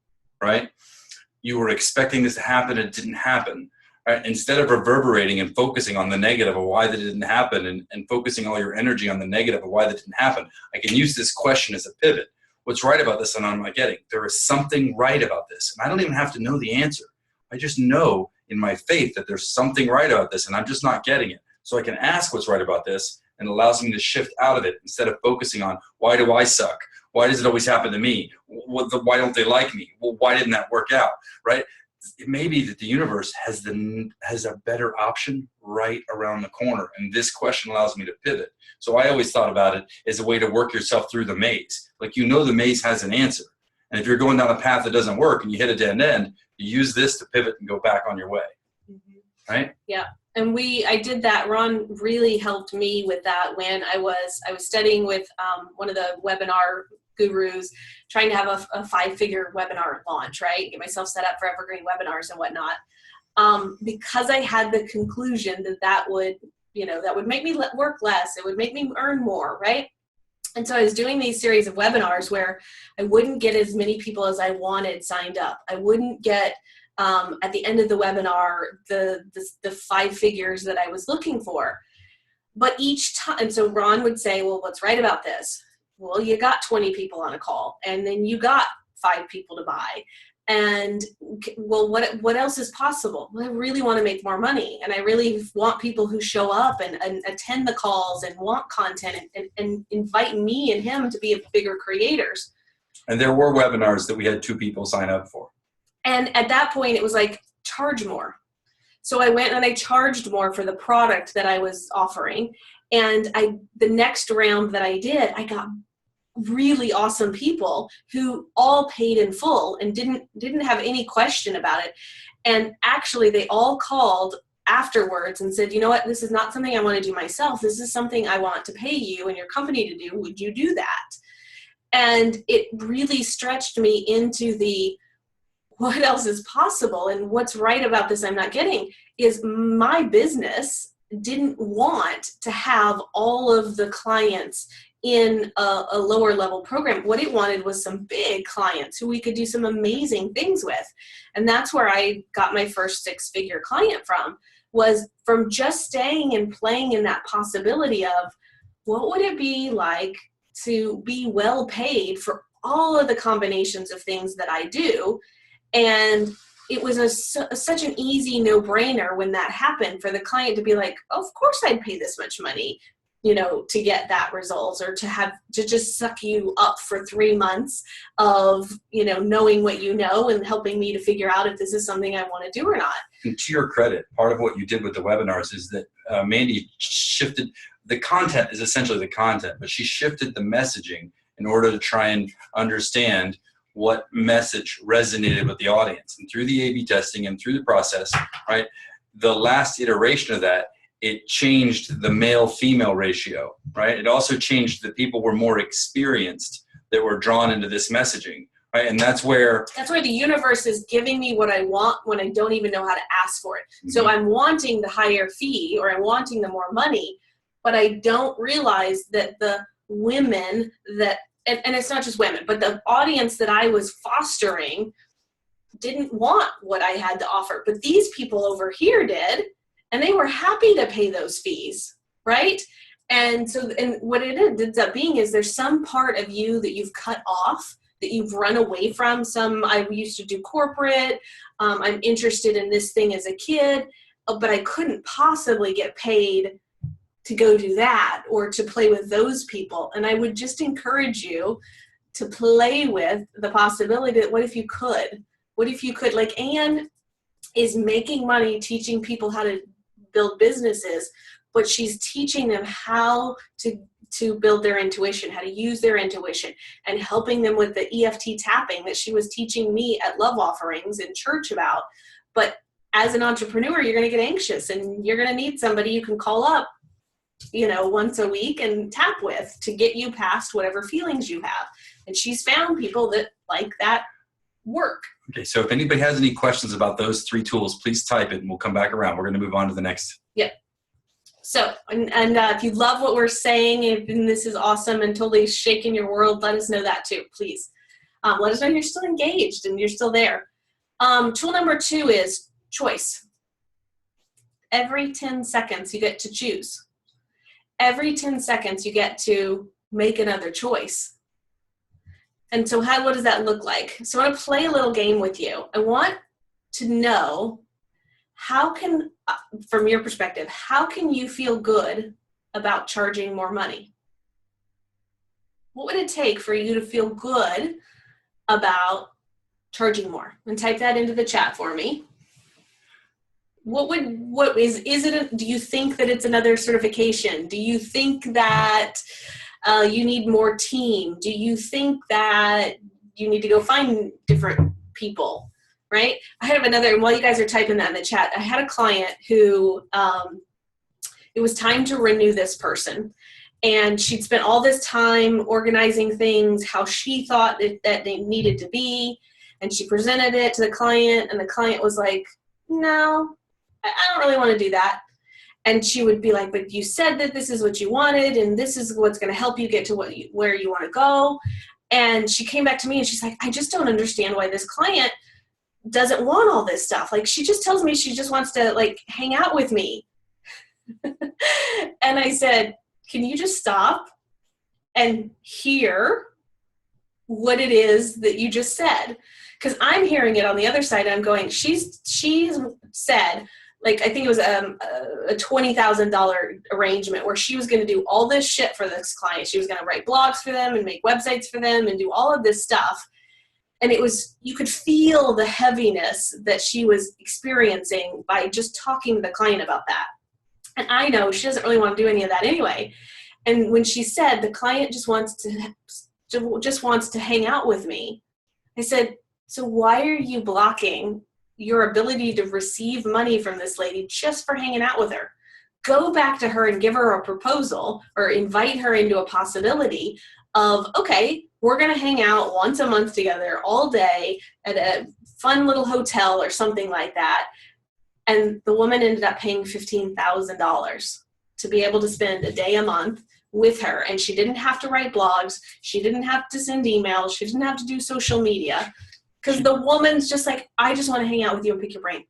right? You were expecting this to happen, it didn't happen. Right? Instead of reverberating and focusing on the negative of why that didn't happen and focusing all your energy on the negative of why that didn't happen, I can use this question as a pivot. What's right about this and I'm not getting? There is something right about this. And I don't even have to know the answer. I just know in my faith that there's something right about this and I'm just not getting it. So I can ask what's right about this, and it allows me to shift out of it instead of focusing on, why do I suck? Why does it always happen to me? Why don't they like me? Well, why didn't that work out, right? It may be that the universe has a better option right around the corner, and this question allows me to pivot. So I always thought about it as a way to work yourself through the maze. Like, the maze has an answer, and if you're going down a path that doesn't work and you hit a dead end, you use this to pivot and go back on your way, right? Yeah. And I did that. Ron really helped me with that when I was studying with one of the webinar gurus, trying to have a 5-figure webinar launch, right? Get myself set up for evergreen webinars and whatnot. Because I had the conclusion that would make me work less. It would make me earn more, right? And so I was doing these series of webinars where I wouldn't get as many people as I wanted signed up. I wouldn't get, at the end of the webinar, the 5 figures that I was looking for. But each time, and so Ron would say, well, what's right about this? Well, you got 20 people on a call, and then you got 5 people to buy. And, well, what else is possible? Well, I really want to make more money, and I really want people who show up and attend the calls and want content and invite me and him to be bigger creators. And there were webinars that we had 2 people sign up for. And at that point, it was like, charge more. So I went and I charged more for the product that I was offering. And the next round that I did, I got really awesome people who all paid in full and didn't have any question about it. And actually, they all called afterwards and said, you know what, this is not something I want to do myself. This is something I want to pay you and your company to do. Would you do that? And it really stretched me into what else is possible, and what's right about this I'm not getting is my business didn't want to have all of the clients in a lower level program. What it wanted was some big clients who we could do some amazing things with. And that's where I got my first 6-figure client from, was from just staying and playing in that possibility of what would it be like to be well paid for all of the combinations of things that I do. And it was such an easy no-brainer when that happened for the client to be like, oh, of course I'd pay this much money, to get that result, or to just suck you up for 3 months of, knowing what you know and helping me to figure out if this is something I want to do or not. And to your credit, part of what you did with the webinars is that Mandy shifted. The content is essentially the content, but she shifted the messaging in order to try and understand what message resonated with the audience. And through the A/B testing and through the process, right, the last iteration of that, it changed the male-female ratio, right? It also changed that people were more experienced that were drawn into this messaging, right? And that's where the universe is giving me what I want when I don't even know how to ask for it. Mm-hmm. So I'm wanting the higher fee, or I'm wanting the more money, but I don't realize that the women that, and it's not just women, but the audience that I was fostering didn't want what I had to offer. But these people over here did, and they were happy to pay those fees, right? And so, and what it ends up being is there's some part of you that you've cut off, that you've run away from. I used to do corporate. I'm interested in this thing as a kid, but I couldn't possibly get paid to go do that or to play with those people. And I would just encourage you to play with the possibility that what if you could? What if you could? Like Anne is making money teaching people how to build businesses, but she's teaching them how to build their intuition, how to use their intuition, and helping them with the EFT tapping that she was teaching me at love offerings in church about. But as an entrepreneur, you're going to get anxious, and you're going to need somebody you can call up, once a week and tap with to get you past whatever feelings you have. And she's found people that like that work. Okay, so if anybody has any questions about those 3 tools, please type it and we'll come back around. We're going to move on to the next. Yep. So, and if you love what we're saying, and this is awesome and totally shaking your world, let us know that too, please. Let us know you're still engaged and you're still there. Tool number 2 is choice. Every 10 seconds you get to choose. Every 10 seconds you get to make another choice. And so what does that look like? So I want to play a little game with you. I want to know from your perspective, how can you feel good about charging more money? What would it take for you to feel good about charging more? And type that into the chat for me. Do you think that it's another certification? Do you think that you need more team? Do you think that you need to go find different people, right? I have another, while you guys are typing that in the chat, I had a client who, it was time to renew this person. And she'd spent all this time organizing things, how she thought that they needed to be. And she presented it to the client, and the client was like, no, I don't really want to do that. And she would be like, but you said that this is what you wanted, and this is what's going to help you get to where you want to go. And she came back to me and she's like, I just don't understand why this client doesn't want all this stuff. Like, she just tells me she just wants to hang out with me. And I said, can you just stop and hear what it is that you just said? Because I'm hearing it on the other side, and I'm going, she's said, I think it was a $20,000 arrangement where she was going to do all this shit for this client. She was going to write blogs for them and make websites for them and do all of this stuff. And you could feel the heaviness that she was experiencing by just talking to the client about that. And I know she doesn't really want to do any of that anyway. And when she said the client just wants to hang out with me, I said, so why are you blocking your ability to receive money from this lady just for hanging out with her? Go back to her and give her a proposal, or invite her into a possibility of, okay, we're going to hang out once a month together all day at a fun little hotel or something like that. And the woman ended up paying $15,000 to be able to spend a day a month with her. And she didn't have to write blogs. She didn't have to send emails. She didn't have to do social media. Because the woman's just like, I just want to hang out with you and pick your brain.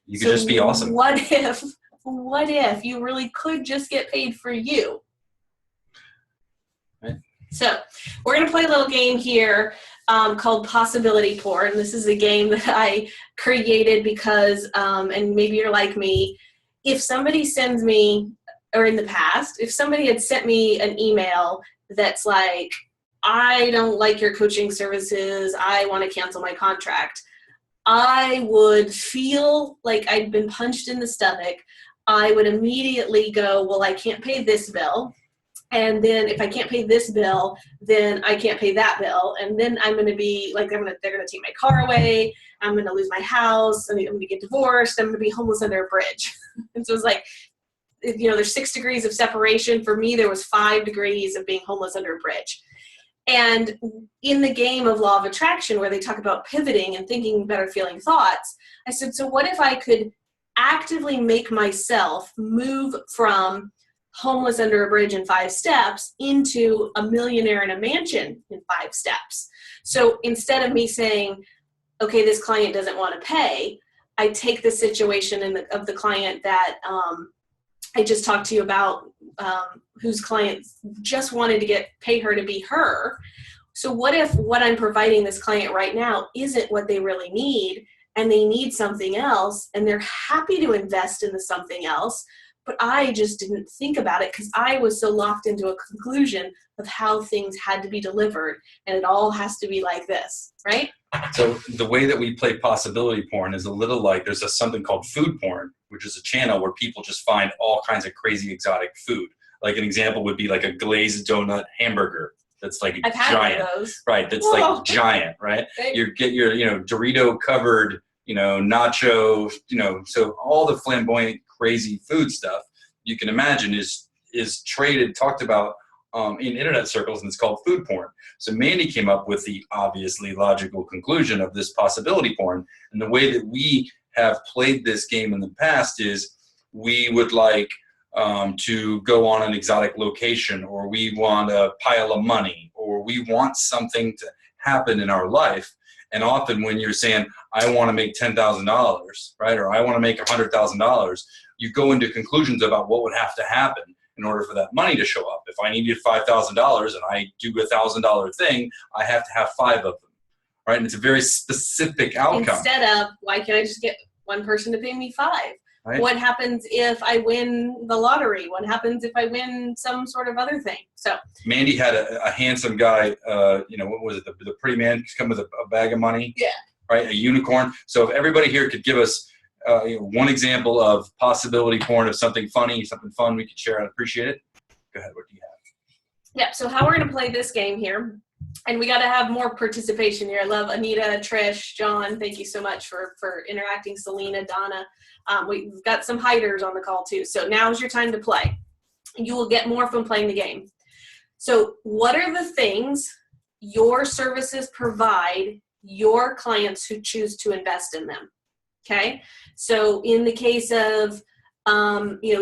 You could just be awesome. What if you really could just get paid for you? Right. So we're going to play a little game here called Possibility Porn. This is a game that I created because, and maybe you're like me, if somebody sends me, or in the past, if somebody had sent me an email that's like, I don't like your coaching services, I want to cancel my contract, I would feel like I'd been punched in the stomach. I would immediately go, well, I can't pay this bill. And then if I can't pay this bill, then I can't pay that bill. And then I'm going to be like, they're going to take my car away. I'm going to lose my house. I'm going to get divorced. I'm going to be homeless under a bridge. And so it's like, there's 6 degrees of separation. For me, there was 5 degrees of being homeless under a bridge. And in the game of Law of Attraction, where they talk about pivoting and thinking better feeling thoughts, I said, so what if I could actively make myself move from homeless under a bridge in 5 steps into a millionaire in a mansion in 5 steps? So instead of me saying, okay, this client doesn't want to pay, I take the situation of the client that I just talked to you about, whose client just wanted to pay her to be her. So what if what I'm providing this client right now isn't what they really need, and they need something else, and they're happy to invest in the something else, but I just didn't think about it because I was so locked into a conclusion of how things had to be delivered, and it all has to be like this, right? So the way that we play possibility porn is a little like there's something called food porn, which is a channel where people just find all kinds of crazy exotic food. Like an example would be like a glazed donut hamburger that's like I've had giant, one of those. right? That's Whoa. like giant, right? Okay. You get your Dorito covered, nacho, so all the flamboyant, crazy food stuff you can imagine is talked about in internet circles, and it's called food porn. So Mandy came up with the obviously logical conclusion of this possibility porn. And the way that we have played this game in the past is we would like to go on an exotic location, or we want a pile of money, or we want something to happen in our life. And often when you're saying, I want to make $10,000, right, or I want to make $100,000, you go into conclusions about what would have to happen in order for that money to show up. If I needed $5,000 and I do a $1,000 thing, I have to have 5 of them, right? And it's a very specific outcome. Instead of, why can't I just get one person to pay me 5? Right? What happens if I win the lottery? What happens if I win some sort of other thing? So Mandy had a handsome guy, what was it? The pretty man come with a bag of money. Yeah. Right. A unicorn. So if everybody here could give us one example of possibility porn of something funny, something fun we could share, I'd appreciate it. Go ahead. What do you have? Yeah. So how we're going to play this game here, and we got to have more participation here. I love Anita, Trish, John. Thank you so much for interacting. Selena, Donna. We've got some hiders on the call too. So now's your time to play. You will get more from playing the game. So what are the things your services provide your clients who choose to invest in them? Okay. So in the case of,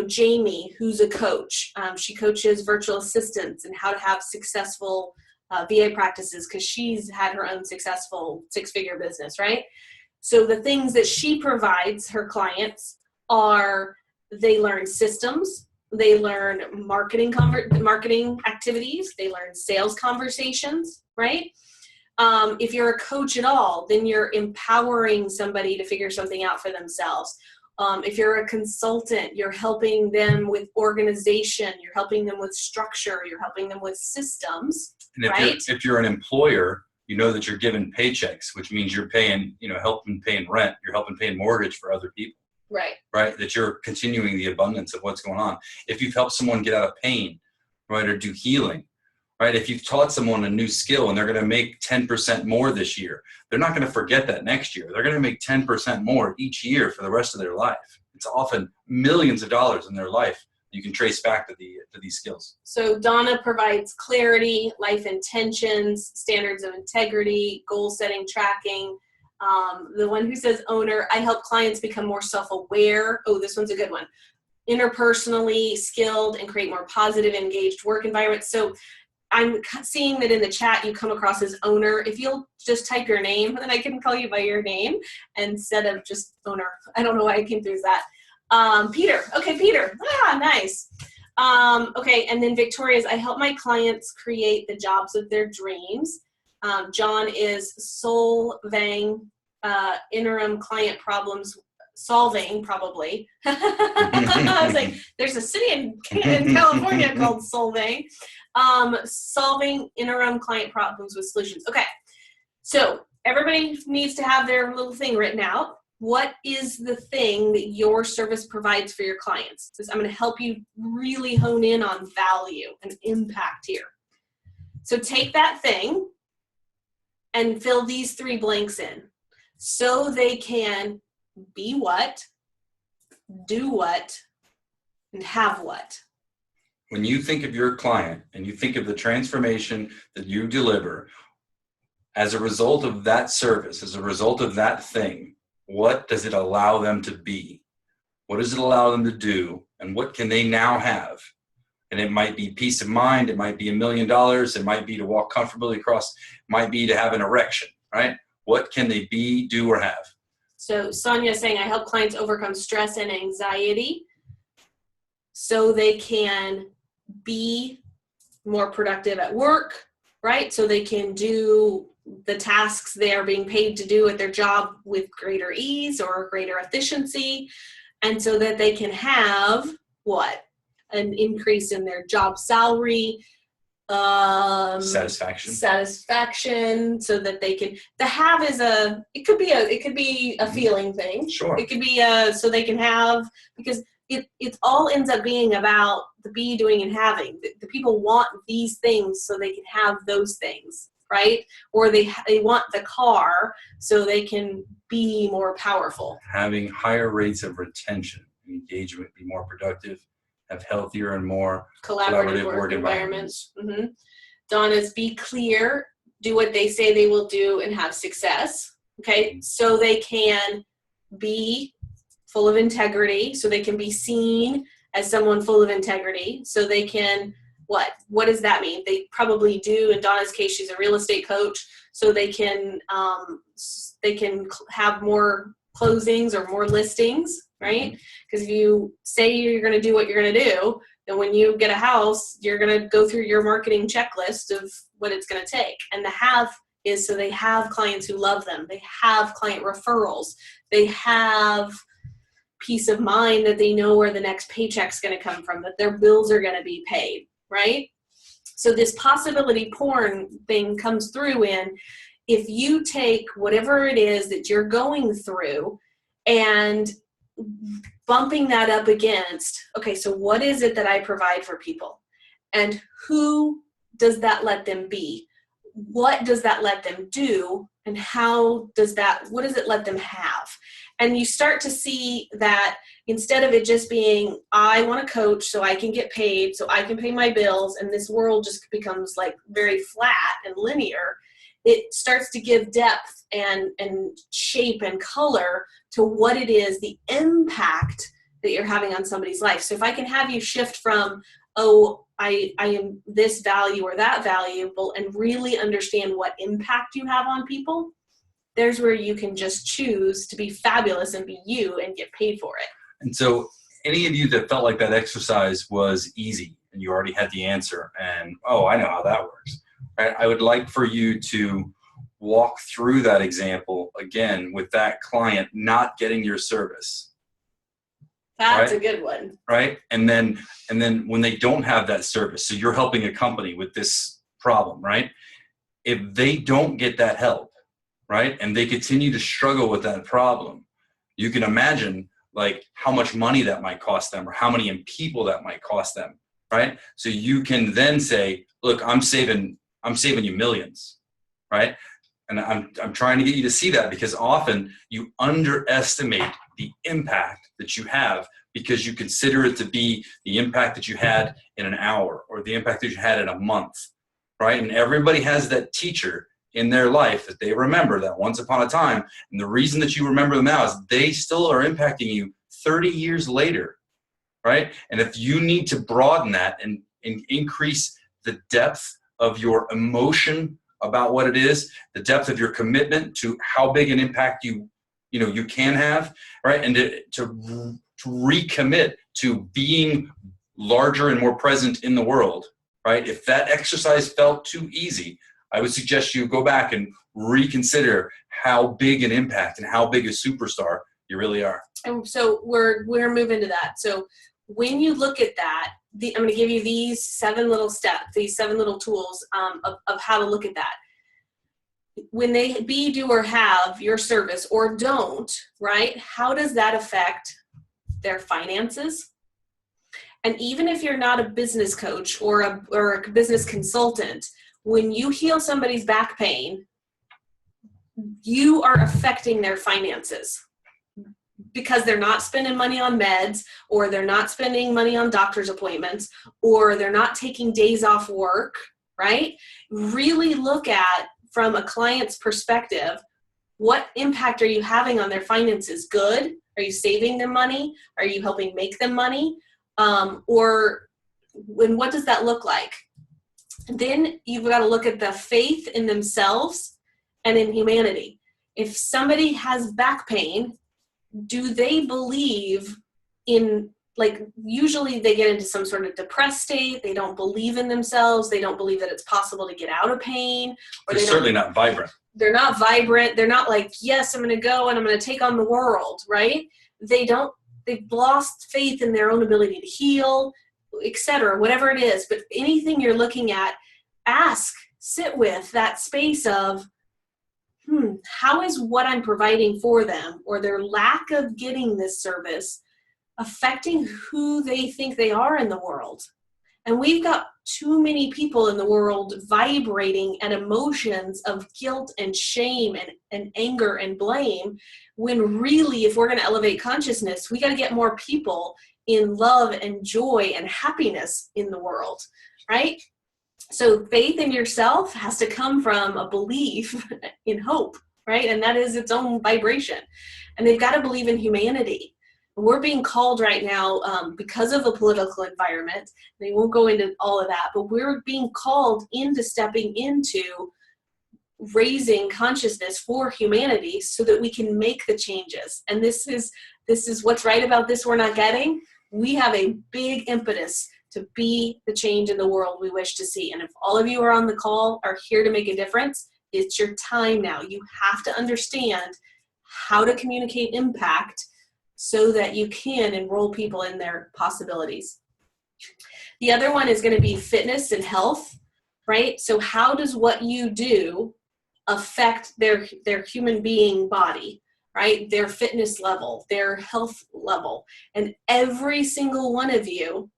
Jamie, who's a coach, she coaches virtual assistants and how to have successful VA practices because she's had her own successful 6-figure business, right? So the things that she provides her clients are they learn systems, they learn marketing activities, they learn sales conversations, right? If you're a coach at all, then you're empowering somebody to figure something out for themselves. If you're a consultant, you're helping them with organization, you're helping them with structure, you're helping them with systems, and right? If you're an employer, you know that you're given paychecks, which means you're paying, helping paying rent, you're helping paying mortgage for other people. Right. Right. That you're continuing the abundance of what's going on. If you've helped someone get out of pain, right, or do healing, right? If you've taught someone a new skill and they're going to make 10% more this year, they're not going to forget that next year. They're going to make 10% more each year for the rest of their life. It's often millions of dollars in their life you can trace back to these skills. So Donna provides clarity, life intentions, standards of integrity, goal setting, tracking, The one who says owner, I help clients become more self-aware. Oh, this one's a good one. Interpersonally skilled and create more positive, engaged work environments. So I'm seeing that in the chat you come across as owner. If you'll just type your name, then I can call you by your name instead of just owner. I don't know why I came through that. Peter. Okay, Peter. Ah, nice. Okay, and then Victoria's, I help my clients create the jobs of their dreams. John is solving interim client problems, solving probably. I was like, there's a city in California called Solvang. Solving interim client problems with solutions. Okay, so everybody needs to have their little thing written out. What is the thing that your service provides for your clients? I'm going to help you really hone in on value and impact here. So take that thing and fill these 3 blanks in so they can be what, do what, and have what. When you think of your client and you think of the transformation that you deliver as a result of that service, as a result of that thing, what does it allow them to be? What does it allow them to do? And what can they now have? And it might be peace of mind. It might be $1 million. It might be to walk comfortably across. It might be to have an erection, right? What can they be, do, or have? So Sonia is saying, I help clients overcome stress and anxiety so they can be more productive at work, right? So they can do the tasks they are being paid to do at their job with greater ease or greater efficiency, and so that they can have what? An increase in their job salary, Satisfaction, so that they can, the have is it could be a feeling thing. Sure. It could be so they can have, because it all ends up being about the be, doing, and having. The people want these things so they can have those things, right? Or they want the car so they can be more powerful. Having higher rates of retention, engagement, be more productive, have healthier and more collaborative work environments. Mm-hmm. Donna's, be clear, do what they say they will do, and have success. Okay, so they can be full of integrity, so they can be seen as someone full of integrity, so they can, what does that mean? They probably do, in Donna's case, she's a real estate coach, so they can have more closings or more listings, right? Because if you say you're going to do what you're going to do, then when you get a house, you're going to go through your marketing checklist of what it's going to take. And the have is so they have clients who love them. They have client referrals. They have peace of mind that they know where the next paycheck's going to come from, that their bills are going to be paid, right? So this possibility porn thing comes through in, if you take whatever it is that you're going through and bumping that up against, okay, so what is it that I provide for people? And who does that let them be? What does that let them do? And what does it let them have? And you start to see that instead of it just being, I want to coach so I can get paid, so I can pay my bills, and this world just becomes like very flat and linear, it starts to give depth and shape and color to what it is, the impact that you're having on somebody's life. So if I can have you shift from, oh, I am this value or that valuable, and really understand what impact you have on people, there's where you can just choose to be fabulous and be you and get paid for it. And so any of you that felt like that exercise was easy and you already had the answer and, oh, I know how that works, right? I would like for you to walk through that example again with that client not getting your service. That's right? a good one. Right? And then when they don't have that service, so you're helping a company with this problem, right? If they don't get that help, right, and they continue to struggle with that problem, you can imagine like how much money that might cost them or how many people that might cost them, right? So you can then say, look, I'm saving you millions, right? And I'm trying to get you to see that, because often you underestimate the impact that you have because you consider it to be the impact that you had in an hour or the impact that you had in a month, right? And everybody has that teacher in their life that they remember that once upon a time. And the reason that you remember them now is they still are impacting you 30 years later, right? And if you need to broaden that and increase the depth of your emotion about what it is, the depth of your commitment to how big an impact you can have, right? And to recommit to being larger and more present in the world, right? If that exercise felt too easy, I would suggest you go back and reconsider how big an impact and how big a superstar you really are. And so we're moving to that. So when you look at that, I'm going to give you these 7 little steps, these 7 little tools of how to look at that. When they be, do, or have your service or don't, right? How does that affect their finances? And even if you're not a business coach or a business consultant, when you heal somebody's back pain, you are affecting their finances because they're not spending money on meds, or they're not spending money on doctor's appointments, or they're not taking days off work, right? Really look at, from a client's perspective, what impact are you having on their finances? Good? Are you saving them money? Are you helping make them money? And what does that look like? Then you've got to look at the faith in themselves and in humanity. If somebody has back pain, do they believe in, like, usually they get into some sort of depressed state. They don't believe in themselves. They don't believe that it's possible to get out of pain. Or They're certainly not vibrant. They're not vibrant. They're not like, yes, I'm going to go and I'm going to take on the world, right? They've lost faith in their own ability to heal, etc., whatever it is. But anything you're looking at, sit with that space of, how is what I'm providing for them, or their lack of getting this service, affecting who they think they are in the world? And we've got too many people in the world vibrating at emotions of guilt and shame and anger and blame, when really, if we're going to elevate consciousness, we got to get more people in love and joy and happiness in the world, right? So faith in yourself has to come from a belief in hope, right? And that is its own vibration. And they've got to believe in humanity. We're being called right now, because of the political environment, they won't go into all of that, but we're being called into stepping into raising consciousness for humanity so that we can make the changes. And this is what's right about this we're not getting. We have a big impetus to be the change in the world we wish to see. And if all of you are on the call, are here to make a difference, it's your time now. You have to understand how to communicate impact so that you can enroll people in their possibilities. The other one is going to be fitness and health, right? So how does what you do affect their human being body, right? Their fitness level, their health level. And every single one of you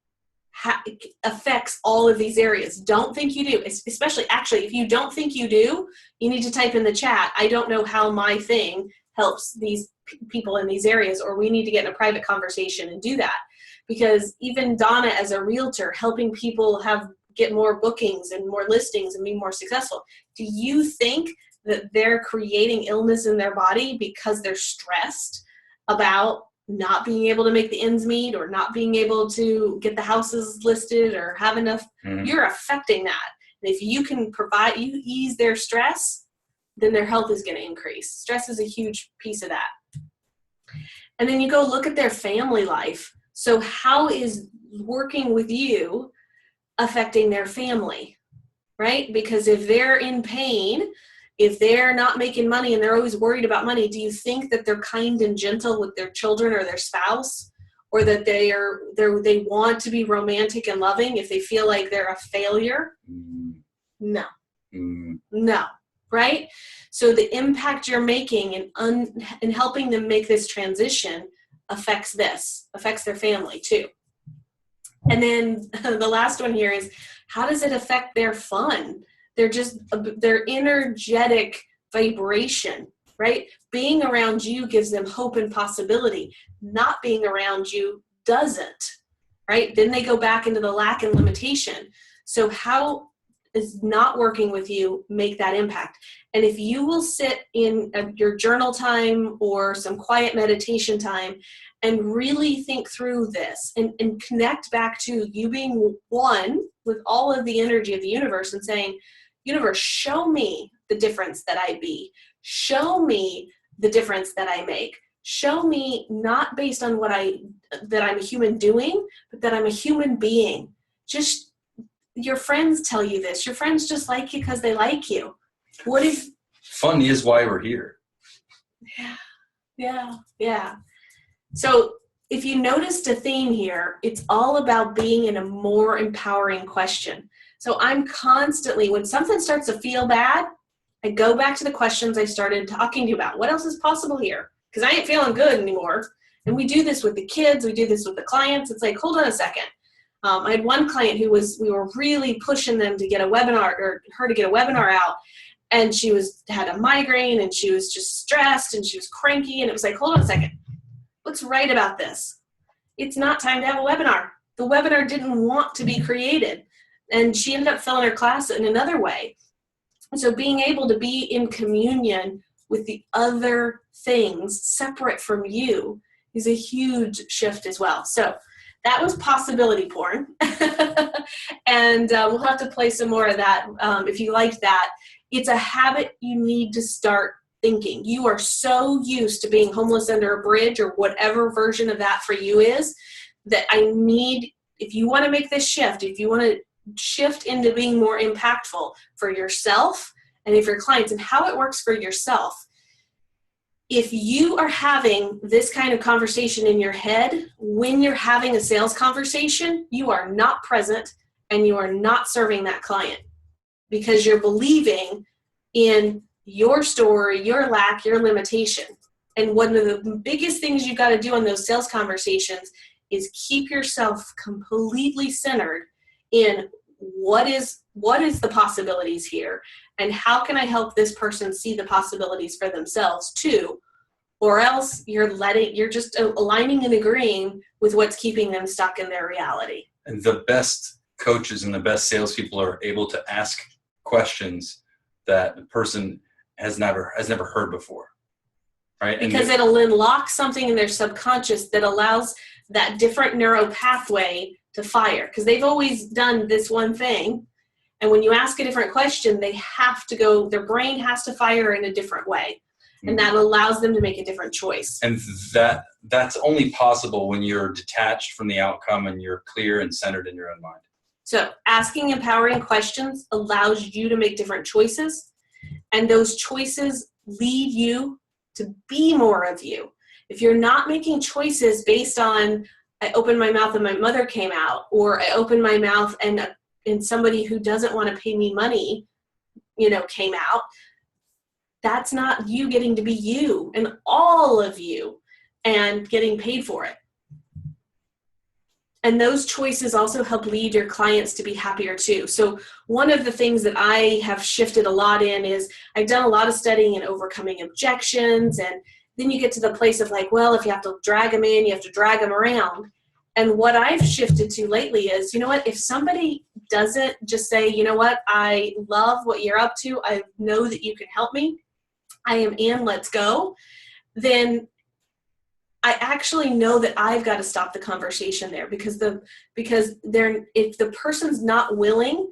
affects all of these areas. Don't think you do, especially, actually, if you don't think you do, you need to type in the chat, I don't know how my thing helps these people in these areas, or we need to get in a private conversation and do that. Because even Donna, as a realtor, helping people get more bookings and more listings and be more successful, do you think that they're creating illness in their body because they're stressed about not being able to make the ends meet, or not being able to get the houses listed or have enough? You're affecting that. And if you can ease their stress, then their health is going to increase. Stress is a huge piece of that. And then you go look at their family life. So how is working with you affecting their family, right? Because if they're in pain, if they're not making money and they're always worried about money, do you think that they're kind and gentle with their children or their spouse, or that they want to be romantic and loving if they feel like they're a failure? No. No, right? So the impact you're making in helping them make this transition affects their family too. And then the last one here is, how does it affect their fun? Their energetic vibration, right? Being around you gives them hope and possibility. Not being around you doesn't, right? Then they go back into the lack and limitation. So how is not working with you, make that impact. And if you will sit in your journal time or some quiet meditation time and really think through this and connect back to you being one with all of the energy of the universe and saying, universe, show me the difference that I be. Show me the difference that I make. Show me not based on that I'm a human doing, but that I'm a human being. Just your friends tell you this. Your friends just like you because they like you. What if fun is why we're here? Yeah. So if you noticed a theme here, it's all about being in a more empowering question. So I'm constantly, when something starts to feel bad, I go back to the questions I started talking to you about. What else is possible here? Because I ain't feeling good anymore. And we do this with the kids. We do this with the clients. It's like, hold on a second. I had one client we were really pushing them to get a webinar, or her to get a webinar out. And she had a migraine and she was just stressed and she was cranky. And it was like, hold on a second. What's right about this? It's not time to have a webinar. The webinar didn't want to be created. And she ended up filling her class in another way. And so being able to be in communion with the other things separate from you is a huge shift as well. So that was possibility porn. And we'll have to play some more of that if you liked that. It's a habit you need to start thinking. You are so used to being homeless under a bridge or whatever version of that for you is, that if you want to make this shift, if you want to shift into being more impactful for yourself and if your clients, and how it works for yourself. If you are having this kind of conversation in your head, when you're having a sales conversation, you are not present and you are not serving that client because you're believing in your story, your lack, your limitation. And one of the biggest things you've got to do in those sales conversations is keep yourself completely centered in what is the possibilities here, and how can I help this person see the possibilities for themselves too, or else you're just aligning and agreeing with what's keeping them stuck in their reality. And the best coaches and the best salespeople are able to ask questions that the person has never heard before, right? Because it'll unlock something in their subconscious that allows that different neural pathway to fire, because they've always done this one thing. And when you ask a different question, their brain has to fire in a different way. And that allows them to make a different choice. And that's only possible when you're detached from the outcome and you're clear and centered in your own mind. So asking empowering questions allows you to make different choices. And those choices lead you to be more of you. If you're not making choices based on, I opened my mouth and my mother came out, or I opened my mouth and somebody who doesn't want to pay me money, came out, that's not you getting to be you and all of you and getting paid for it. And those choices also help lead your clients to be happier too. So one of the things that I have shifted a lot in is I've done a lot of studying in overcoming objections. And then you get to the place of like, well, if you have to drag them in, you have to drag them around. And what I've shifted to lately is, if somebody doesn't just say, I love what you're up to, I know that you can help me, I am in, let's go, then I actually know that I've got to stop the conversation there because if the person's not willing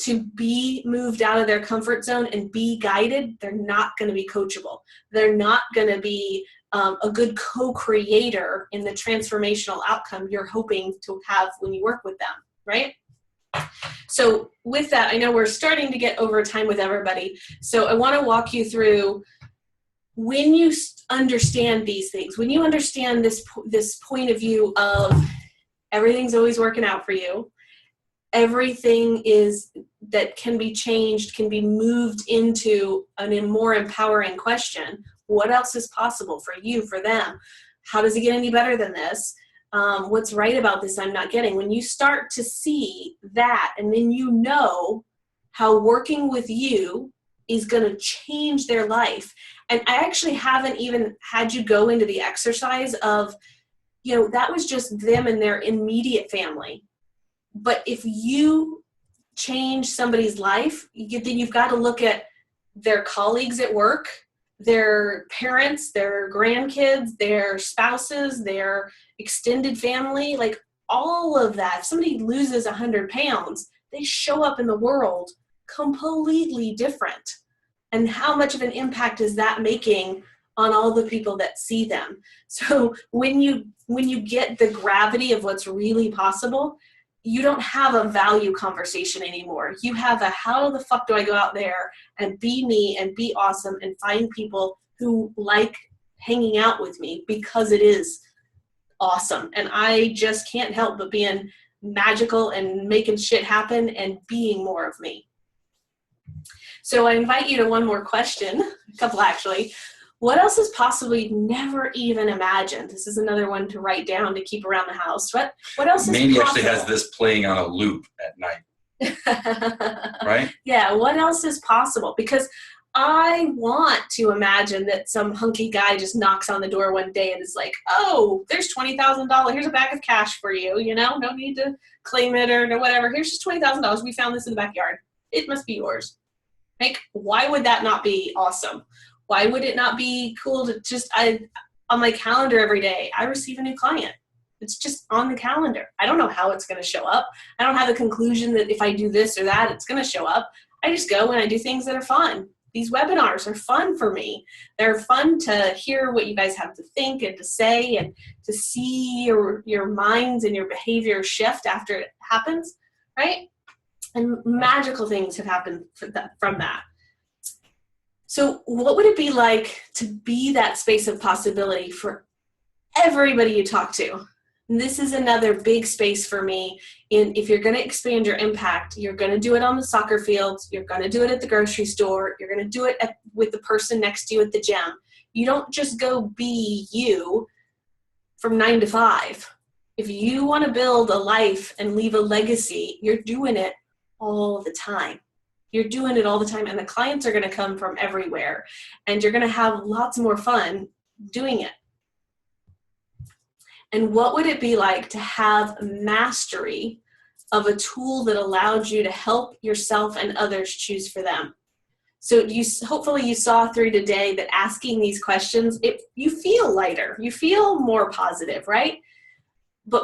to be moved out of their comfort zone and be guided, they're not going to be coachable. They're not going to be a good co-creator in the transformational outcome you're hoping to have when you work with them, right? So with that, I know we're starting to get over time with everybody. So I want to walk you through, when you understand these things, when you understand this point of view of everything's always working out for you, everything that can be changed, can be moved into a more empowering question. What else is possible for you, for them? How does it get any better than this? What's right about this I'm not getting? When you start to see that, and then how working with you is going to change their life. And I actually haven't even had you go into the exercise of, that was just them and their immediate family. But if you change somebody's life, then you've got to look at their colleagues at work, their parents, their grandkids, their spouses, their extended family, like all of that. If somebody loses 100 pounds, they show up in the world completely different. And how much of an impact is that making on all the people that see them? So when you get the gravity of what's really possible, you don't have a value conversation anymore. You have a how the fuck do I go out there and be me and be awesome and find people who like hanging out with me because it is awesome. And I just can't help but being magical and making shit happen and being more of me. So I invite you to one more question, a couple actually. What else is possible you've never even imagined? This is another one to write down to keep around the house. What else is Mandy possible? actually has this playing on a loop at night, right? Yeah, what else is possible? Because I want to imagine that some hunky guy just knocks on the door one day and is like, oh, there's $20,000. Here's a bag of cash for you. You know, no need to claim it or whatever. Here's just $20,000. We found this in the backyard. It must be yours. Like, why would that not be awesome? Why would it not be cool to just, on my calendar every day, I receive a new client. It's just on the calendar. I don't know how it's going to show up. I don't have a conclusion that if I do this or that, it's going to show up. I just go and I do things that are fun. These webinars are fun for me. They're fun to hear what you guys have to think and to say and to see your minds and your behavior shift after it happens, right? And magical things have happened from that. So what would it be like to be that space of possibility for everybody you talk to? And this is another big space for me. If you're going to expand your impact, you're going to do it on the soccer fields. You're going to do it at the grocery store. You're going to do it with the person next to you at the gym. You don't just go be you from 9 to 5. If you want to build a life and leave a legacy, you're doing it all the time. You're doing it all the time, and the clients are going to come from everywhere, and you're going to have lots more fun doing it. And what would it be like to have mastery of a tool that allowed you to help yourself and others choose for them? So hopefully you saw through today that asking these questions, you feel lighter, you feel more positive, right? But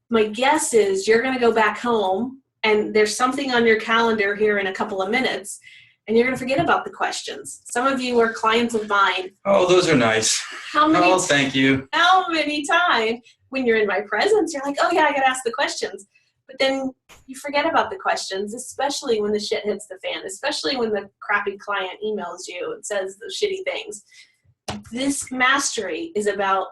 my guess is you're going to go back home and there's something on your calendar here in a couple of minutes, and you're going to forget about the questions. Some of you are clients of mine. Oh, those are nice. Thank you. How many times when you're in my presence, you're like, oh yeah, I got to ask the questions. But then you forget about the questions, especially when the shit hits the fan, especially when the crappy client emails you and says those shitty things. This mastery is about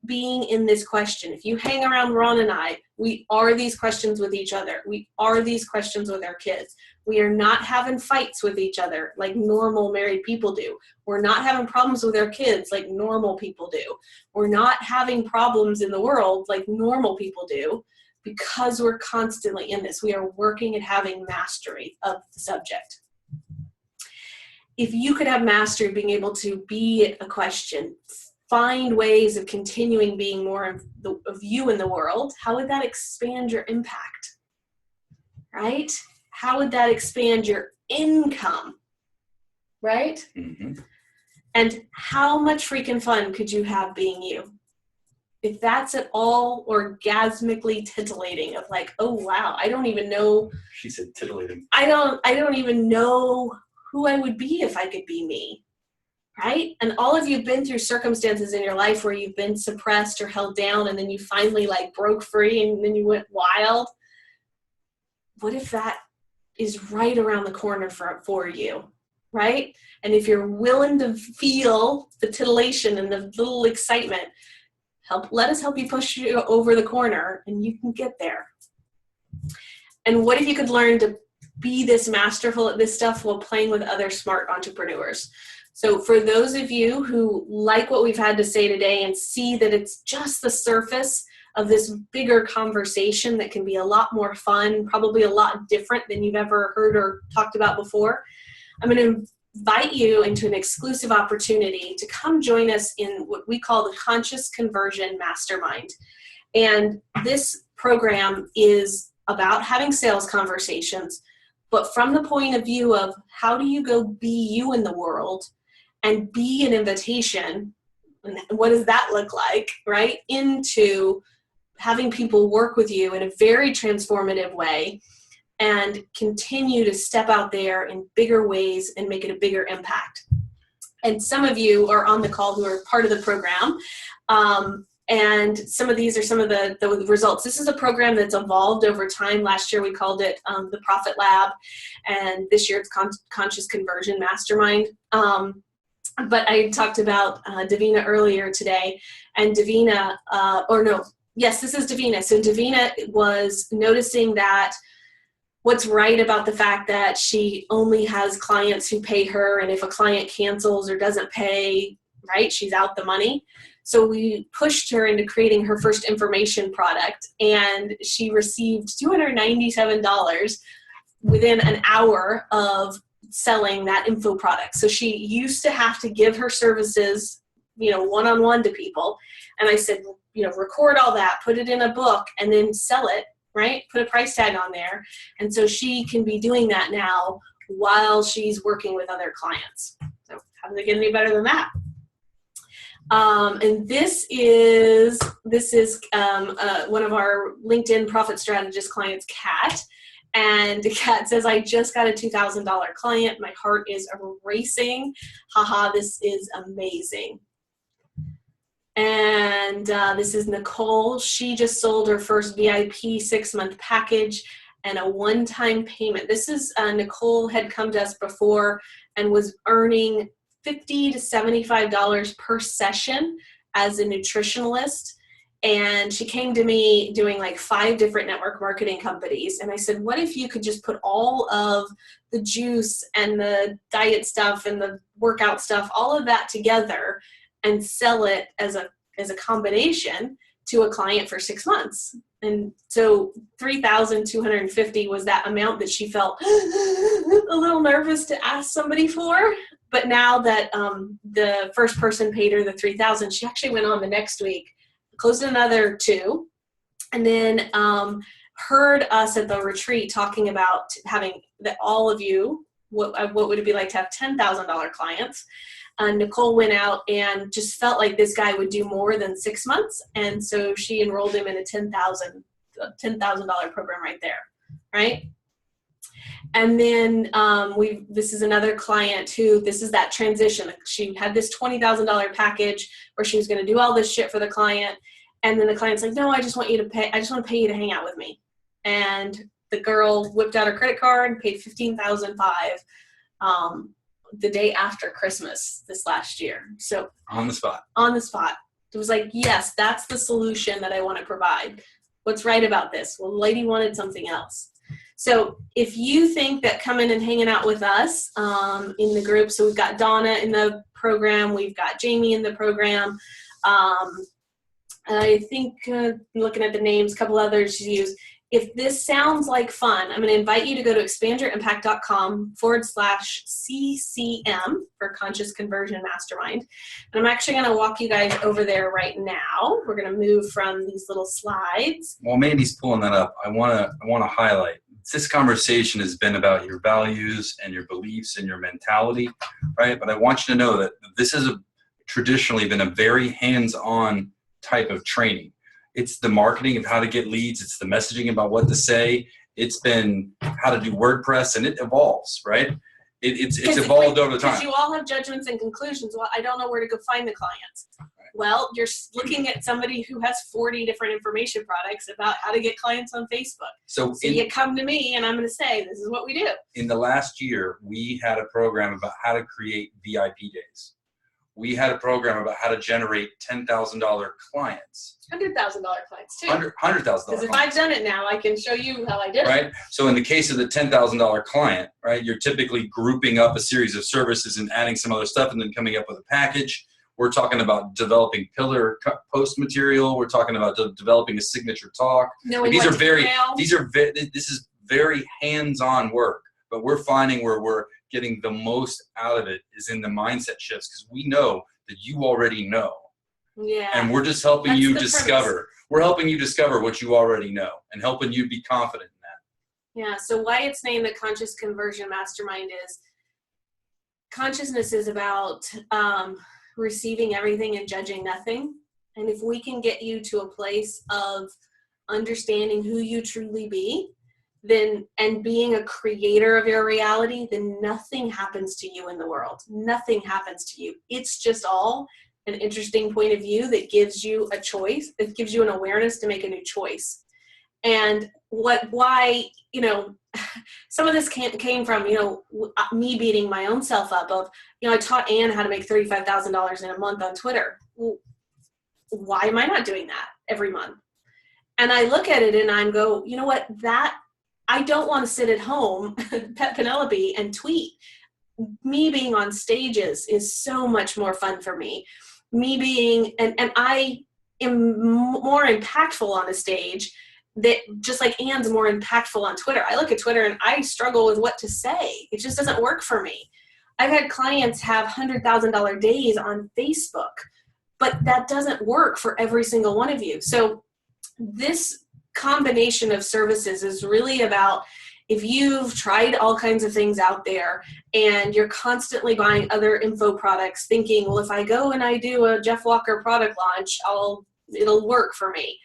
being in this question. If you hang around Ron and I, we are these questions with each other. We are these questions with our kids. We are not having fights with each other like normal married people do. We're not having problems with our kids like normal people do. We're not having problems in the world like normal people do because we're constantly in this. We are working at having mastery of the subject. If you could have mastery being able to be a question, find ways of continuing being more of you in the world, how would that expand your impact, right? How would that expand your income, right? Mm-hmm. And how much freaking fun could you have being you? If that's at all orgasmically titillating of like, oh wow, I don't even know. She said titillating. I don't even know who I would be if I could be me. Right? And all of you have been through circumstances in your life where you've been suppressed or held down and then you finally like broke free and then you went wild. What if that is right around the corner for you, right? And if you're willing to feel the titillation and the little excitement, let us help you push you over the corner and you can get there. And what if you could learn to be this masterful at this stuff while playing with other smart entrepreneurs? So for those of you who like what we've had to say today and see that it's just the surface of this bigger conversation that can be a lot more fun, probably a lot different than you've ever heard or talked about before, I'm going to invite you into an exclusive opportunity to come join us in what we call the Conscious Conversion Mastermind. And this program is about having sales conversations, but from the point of view of how do you go be you in the world and be an invitation, and what does that look like, right, into having people work with you in a very transformative way and continue to step out there in bigger ways and make it a bigger impact. And some of you are on the call who are part of the program. And some of these are some of the results. This is a program that's evolved over time. Last year we called it the Profit Lab, and this year it's Conscious Conversion Mastermind. But I talked about Davina earlier today, and Davina, yes, this is Davina. So Davina was noticing that what's right about the fact that she only has clients who pay her, and if a client cancels or doesn't pay, right, she's out the money. So we pushed her into creating her first information product, and she received $297 within an hour of selling that info product. So she used to have to give her services, one-on-one to people. And I said, record all that, put it in a book, and then sell it, right? Put a price tag on there. And so she can be doing that now while she's working with other clients. So how does it get any better than that? And this is one of our LinkedIn Profit Strategist clients, Kat. And Kat says, I just got a $2,000 client. My heart is racing. Haha, this is amazing. And this is Nicole. She just sold her first VIP 6-month package and a one-time payment. This is Nicole had come to us before and was earning $50 to $75 per session as a nutritionalist. And she came to me doing like 5 different network marketing companies. And I said, what if you could just put all of the juice and the diet stuff and the workout stuff, all of that together and sell it as a combination to a client for 6 months? And so $3,250 was that amount that she felt a little nervous to ask somebody for. But now that the first person paid her the $3,000, she actually went on the next week, closed another 2, and then heard us at the retreat talking about having that all of you, what would it be like to have $10,000 clients? Nicole went out and just felt like this guy would do more than 6 months, and so she enrolled him in a $10,000 program right there, right? And then this is another client who, this is that transition. She had this $20,000 package where she was going to do all this shit for the client. And then the client's like, no, I just want to pay you to hang out with me. And the girl whipped out her credit card and paid $15,500 the day after Christmas this last year. So On the spot. It was like, yes, that's the solution that I want to provide. What's right about this? Well, the lady wanted something else. So if you think that coming and hanging out with us in the group, so we've got Donna in the program, we've got Jamie in the program. I think looking at the names, a couple others to use. If this sounds like fun, I'm going to invite you to go to expandyouриmpact.com/CCM for Conscious Conversion Mastermind. And I'm actually going to walk you guys over there right now. We're going to move from these little slides. While Mandy's pulling that up, I want to highlight this conversation has been about your values and your beliefs and your mentality, right? But I want you to know that this has traditionally been a very hands-on type of training. It's the marketing of how to get leads. It's the messaging about what to say. It's been how to do WordPress, and it evolves, right? It's evolved over time. Because you all have judgments and conclusions. Well, I don't know where to go find the clients. Well, you're looking at somebody who has 40 different information products about how to get clients on Facebook. So you come to me and I'm going to say, this is what we do. In the last year, we had a program about how to create VIP days. We had a program about how to generate $10,000 clients. $100,000 clients too. $100,000. Because if I've done it now, I can show you how I did it. Right. So in the case of the $10,000 client, right, you're typically grouping up a series of services and adding some other stuff and then coming up with a package. We're talking about developing pillar post material. We're talking about developing a signature talk. This is very hands-on work, but we're finding where we're getting the most out of it is in the mindset shifts, because we know that you already know. Yeah. And we're just helping you discover. We're helping you discover what you already know and helping you be confident in that. Yeah. So why it's named the Conscious Conversion Mastermind is consciousness is about receiving everything and judging nothing. And if we can get you to a place of understanding who you truly be, then, and being a creator of your reality, then nothing happens to you in the world. Nothing happens to you. It's just all an interesting point of view that gives you a choice. It gives you an awareness to make a new choice. And why, you know, some of this came from, you know, me beating my own self up of, you know, I taught Anne how to make $35,000 in a month on Twitter. Well, why am I not doing that every month? And I look at it and I go, you know what, that I don't want to sit at home, Pet Penelope, and tweet. Me being on stages is so much more fun for me. Me being, and I am more impactful on a stage, that just like Anne's more impactful on Twitter. I look at Twitter and I struggle with what to say. It just doesn't work for me. I've had clients have $100,000 days on Facebook, but that doesn't work for every single one of you. So this combination of services is really about, if you've tried all kinds of things out there and you're constantly buying other info products thinking, well, if I go and I do a Jeff Walker product launch, it'll work for me.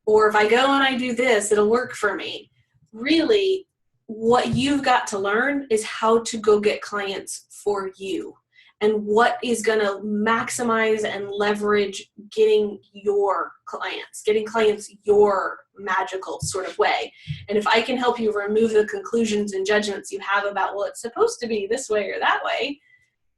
Or if I go and I do this, it'll work for me. Really, what you've got to learn is how to go get clients for you, and what is going to maximize and leverage getting clients your magical sort of way. And if I can help you remove the conclusions and judgments you have about, well, it's supposed to be this way or that way,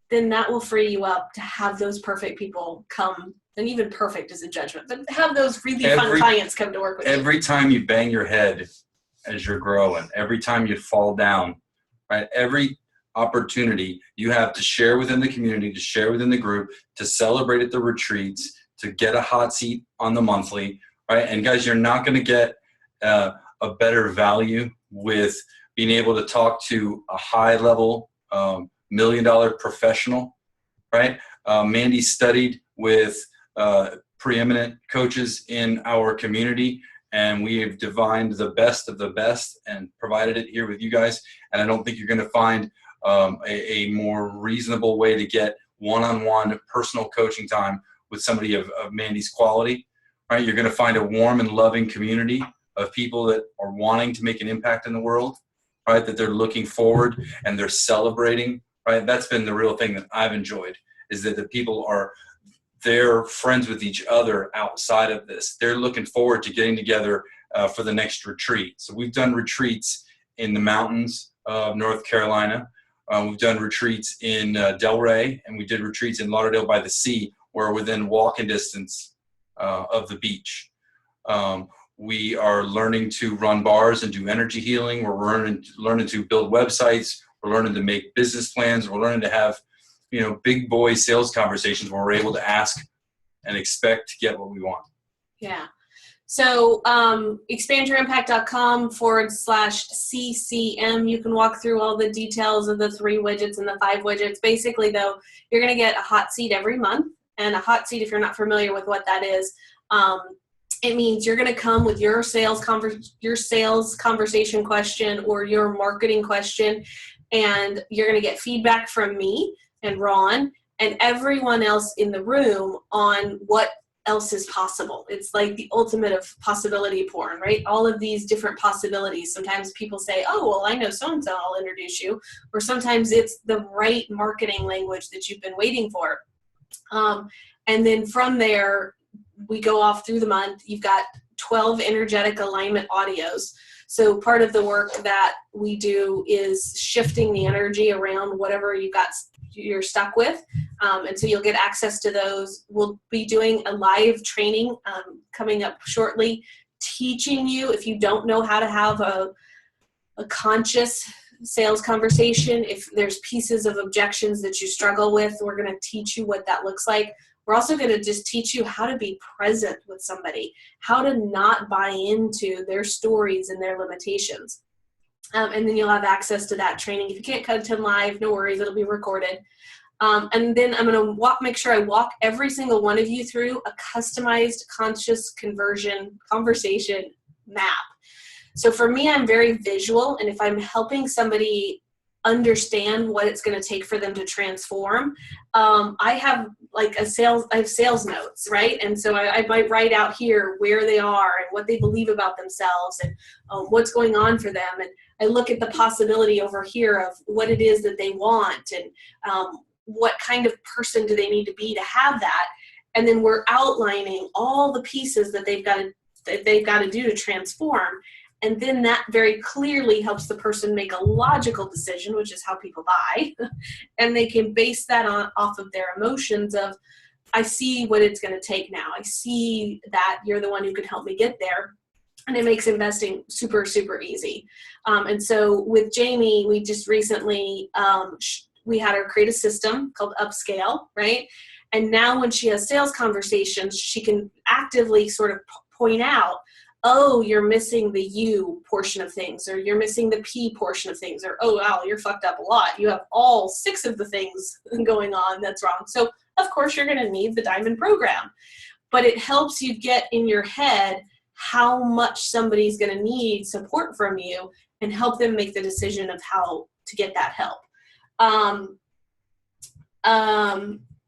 then that will free you up to have those perfect people come. And even perfect is a judgment, but have those really fun clients come to work with you. Every time you bang your head as you're growing, every time you fall down, right? Every opportunity you have to share within the community, to share within the group, to celebrate at the retreats, to get a hot seat on the monthly, right? And guys, you're not going to get a better value with being able to talk to a high level $1 million professional, right? Mandy studied with preeminent coaches in our community, and we have divined the best of the best and provided it here with you guys. And I don't think you're going to find a more reasonable way to get one-on-one personal coaching time with somebody of Mandy's quality, right? You're going to find a warm and loving community of people that are wanting to make an impact in the world, right? That they're looking forward and they're celebrating, right? That's been the real thing that I've enjoyed, is that the people they're friends with each other outside of this. They're looking forward to getting together for the next retreat. So we've done retreats in the mountains of North Carolina. We've done retreats in Delray, and we did retreats in Lauderdale by the Sea, where we're within walking distance of the beach. We are learning to run bars and do energy healing. We're learning to build websites. We're learning to make business plans. We're learning to have, big boy sales conversations where we're able to ask and expect to get what we want. Yeah. So expandyouриmpact.com/CCM. You can walk through all the details of the 3 widgets and the 5 widgets. Basically, though, you're going to get a hot seat every month. And a hot seat, if you're not familiar with what that is, it means you're going to come with your sales conversation question or your marketing question, and you're going to get feedback from me and Ron and everyone else in the room on what else is possible. It's like the ultimate of possibility porn, right? All of these different possibilities. Sometimes people say, oh, well, I know so-and-so, I'll introduce you. Or sometimes it's the right marketing language that you've been waiting for. And then from there, we go off through the month. You've got 12 energetic alignment audios. So part of the work that we do is shifting the energy around whatever you're stuck with. And so you'll get access to those. We'll be doing a live training coming up shortly, teaching you, if you don't know how to have a conscious sales conversation, if there's pieces of objections that you struggle with, we're going to teach you what that looks like. We're also going to just teach you how to be present with somebody, how to not buy into their stories and their limitations. And then you'll have access to that training. If you can't come to live, no worries, it'll be recorded. And then I'm going to make sure I walk every single one of you through a customized conscious conversion conversation map. So for me, I'm very visual, and if I'm helping somebody understand what it's going to take for them to transform, I have sales notes, right? And so I might write out here where they are and what they believe about themselves and what's going on for them. And I look at the possibility over here of what it is that they want and what kind of person do they need to be to have that. And then we're outlining all the pieces that they've got to do to transform. And then that very clearly helps the person make a logical decision, which is how people buy. And they can base that off of their emotions of, I see what it's going to take now. I see that you're the one who can help me get there. And it makes investing super, super easy. And so with Jamie, we just recently, we had her create a system called Upscale, right? And now when she has sales conversations, she can actively sort of point out, oh, you're missing the U portion of things, or you're missing the P portion of things, or, oh, wow, you're fucked up a lot. You have all 6 of the things going on that's wrong. So, of course, you're going to need the Diamond program. But it helps you get in your head how much somebody's going to need support from you and help them make the decision of how to get that help.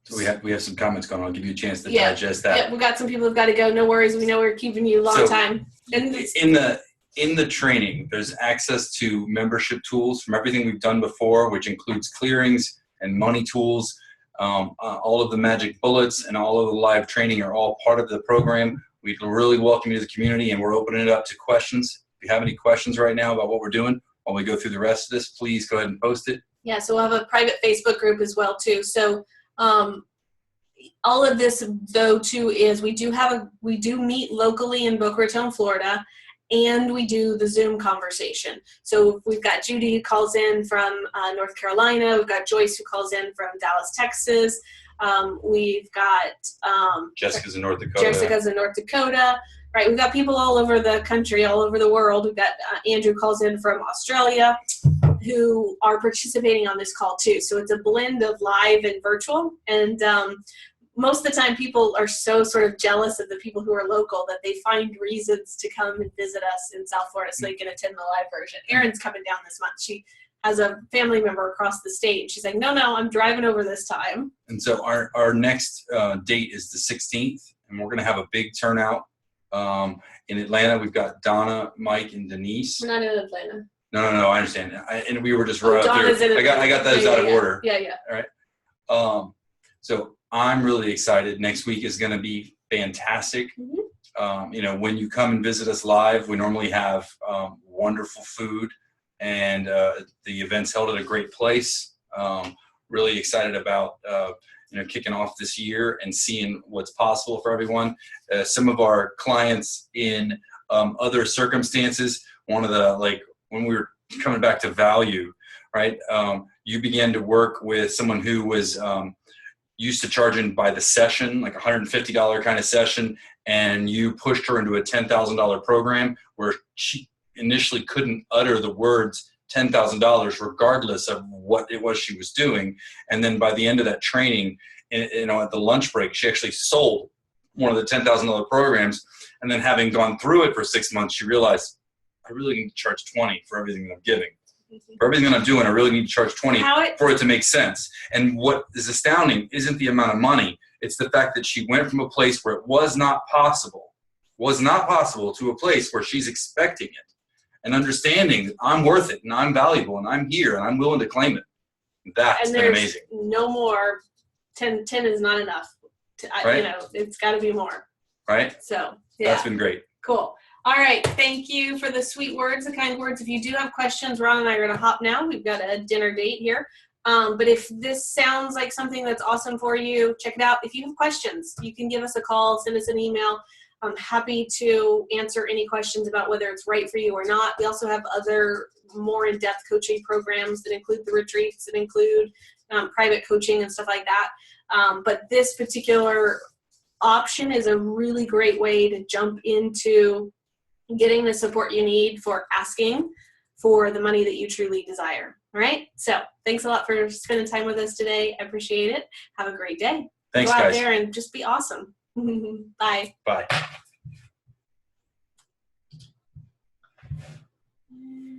So we have some comments going on. I'll give you a chance to digest that. Yeah, we've got some people who've got to go. No worries. We know we're keeping you a long time. And in the training, there's access to membership tools from everything we've done before, which includes clearings and money tools. All of the magic bullets and all of the live training are all part of the program. We really welcome you to the community, and we're opening it up to questions. If you have any questions right now about what we're doing while we go through the rest of this, please go ahead and post it. Yeah, so we'll have a private Facebook group as well, too. So all of this, though, too, is we do meet locally in Boca Raton, Florida, and we do the Zoom conversation. So we've got Judy who calls in from North Carolina. We've got Joyce who calls in from Dallas, Texas. We've got Jessica's in North Dakota. Right, we've got people all over the country, all over the world. We've got Andrew calls in from Australia, who are participating on this call too. So it's a blend of live and virtual. And most of the time people are so sort of jealous of the people who are local that they find reasons to come and visit us in South Florida so they can attend the live version. Erin's coming down this month. She has a family member across the state. And she's like, no, I'm driving over this time. And so our next date is the 16th, and we're going to have a big turnout. In Atlanta, we've got Donna, Mike, and Denise. We're not in Atlanta. No, I understand. And we were just right up there. I got those out of order. Yeah. All right. So I'm really excited. Next week is going to be fantastic. Mm-hmm. When you come and visit us live, we normally have wonderful food, and the event's held at a great place. Really excited about kicking off this year and seeing what's possible for everyone. Some of our clients in other circumstances, one of the, when we were coming back to value, right? You began to work with someone who was used to charging by the session, like $150 kind of session, and you pushed her into a $10,000 program where she initially couldn't utter the words $10,000 regardless of what it was she was doing. And then by the end of that training, at the lunch break, she actually sold one of the $10,000 programs. And then having gone through it for 6 months, she realized, I really need to charge $20 for everything that I'm giving. For everything that I'm doing, I really need to charge $20 for it to make sense. And what is astounding isn't the amount of money. It's the fact that she went from a place where it was not possible to a place where she's expecting it and understanding that I'm worth it and I'm valuable and I'm here and I'm willing to claim it. That's been amazing. No more. 10 is not enough. Right? It's got to be more. Right? So, yeah. That's been great. Cool. All right. Thank you for the sweet words, the kind words. If you do have questions, Ron and I are going to hop now. We've got a dinner date here. But if this sounds like something that's awesome for you, check it out. If you have questions, you can give us a call, send us an email. I'm happy to answer any questions about whether it's right for you or not. We also have other more in-depth coaching programs that include the retreats, that include private coaching and stuff like that. But this particular option is a really great way to jump into getting the support you need for asking for the money that you truly desire. All right? So thanks a lot for spending time with us today. I appreciate it. Have a great day. Thanks, guys. Go out guys. there and just be awesome. Bye. Bye. Mm.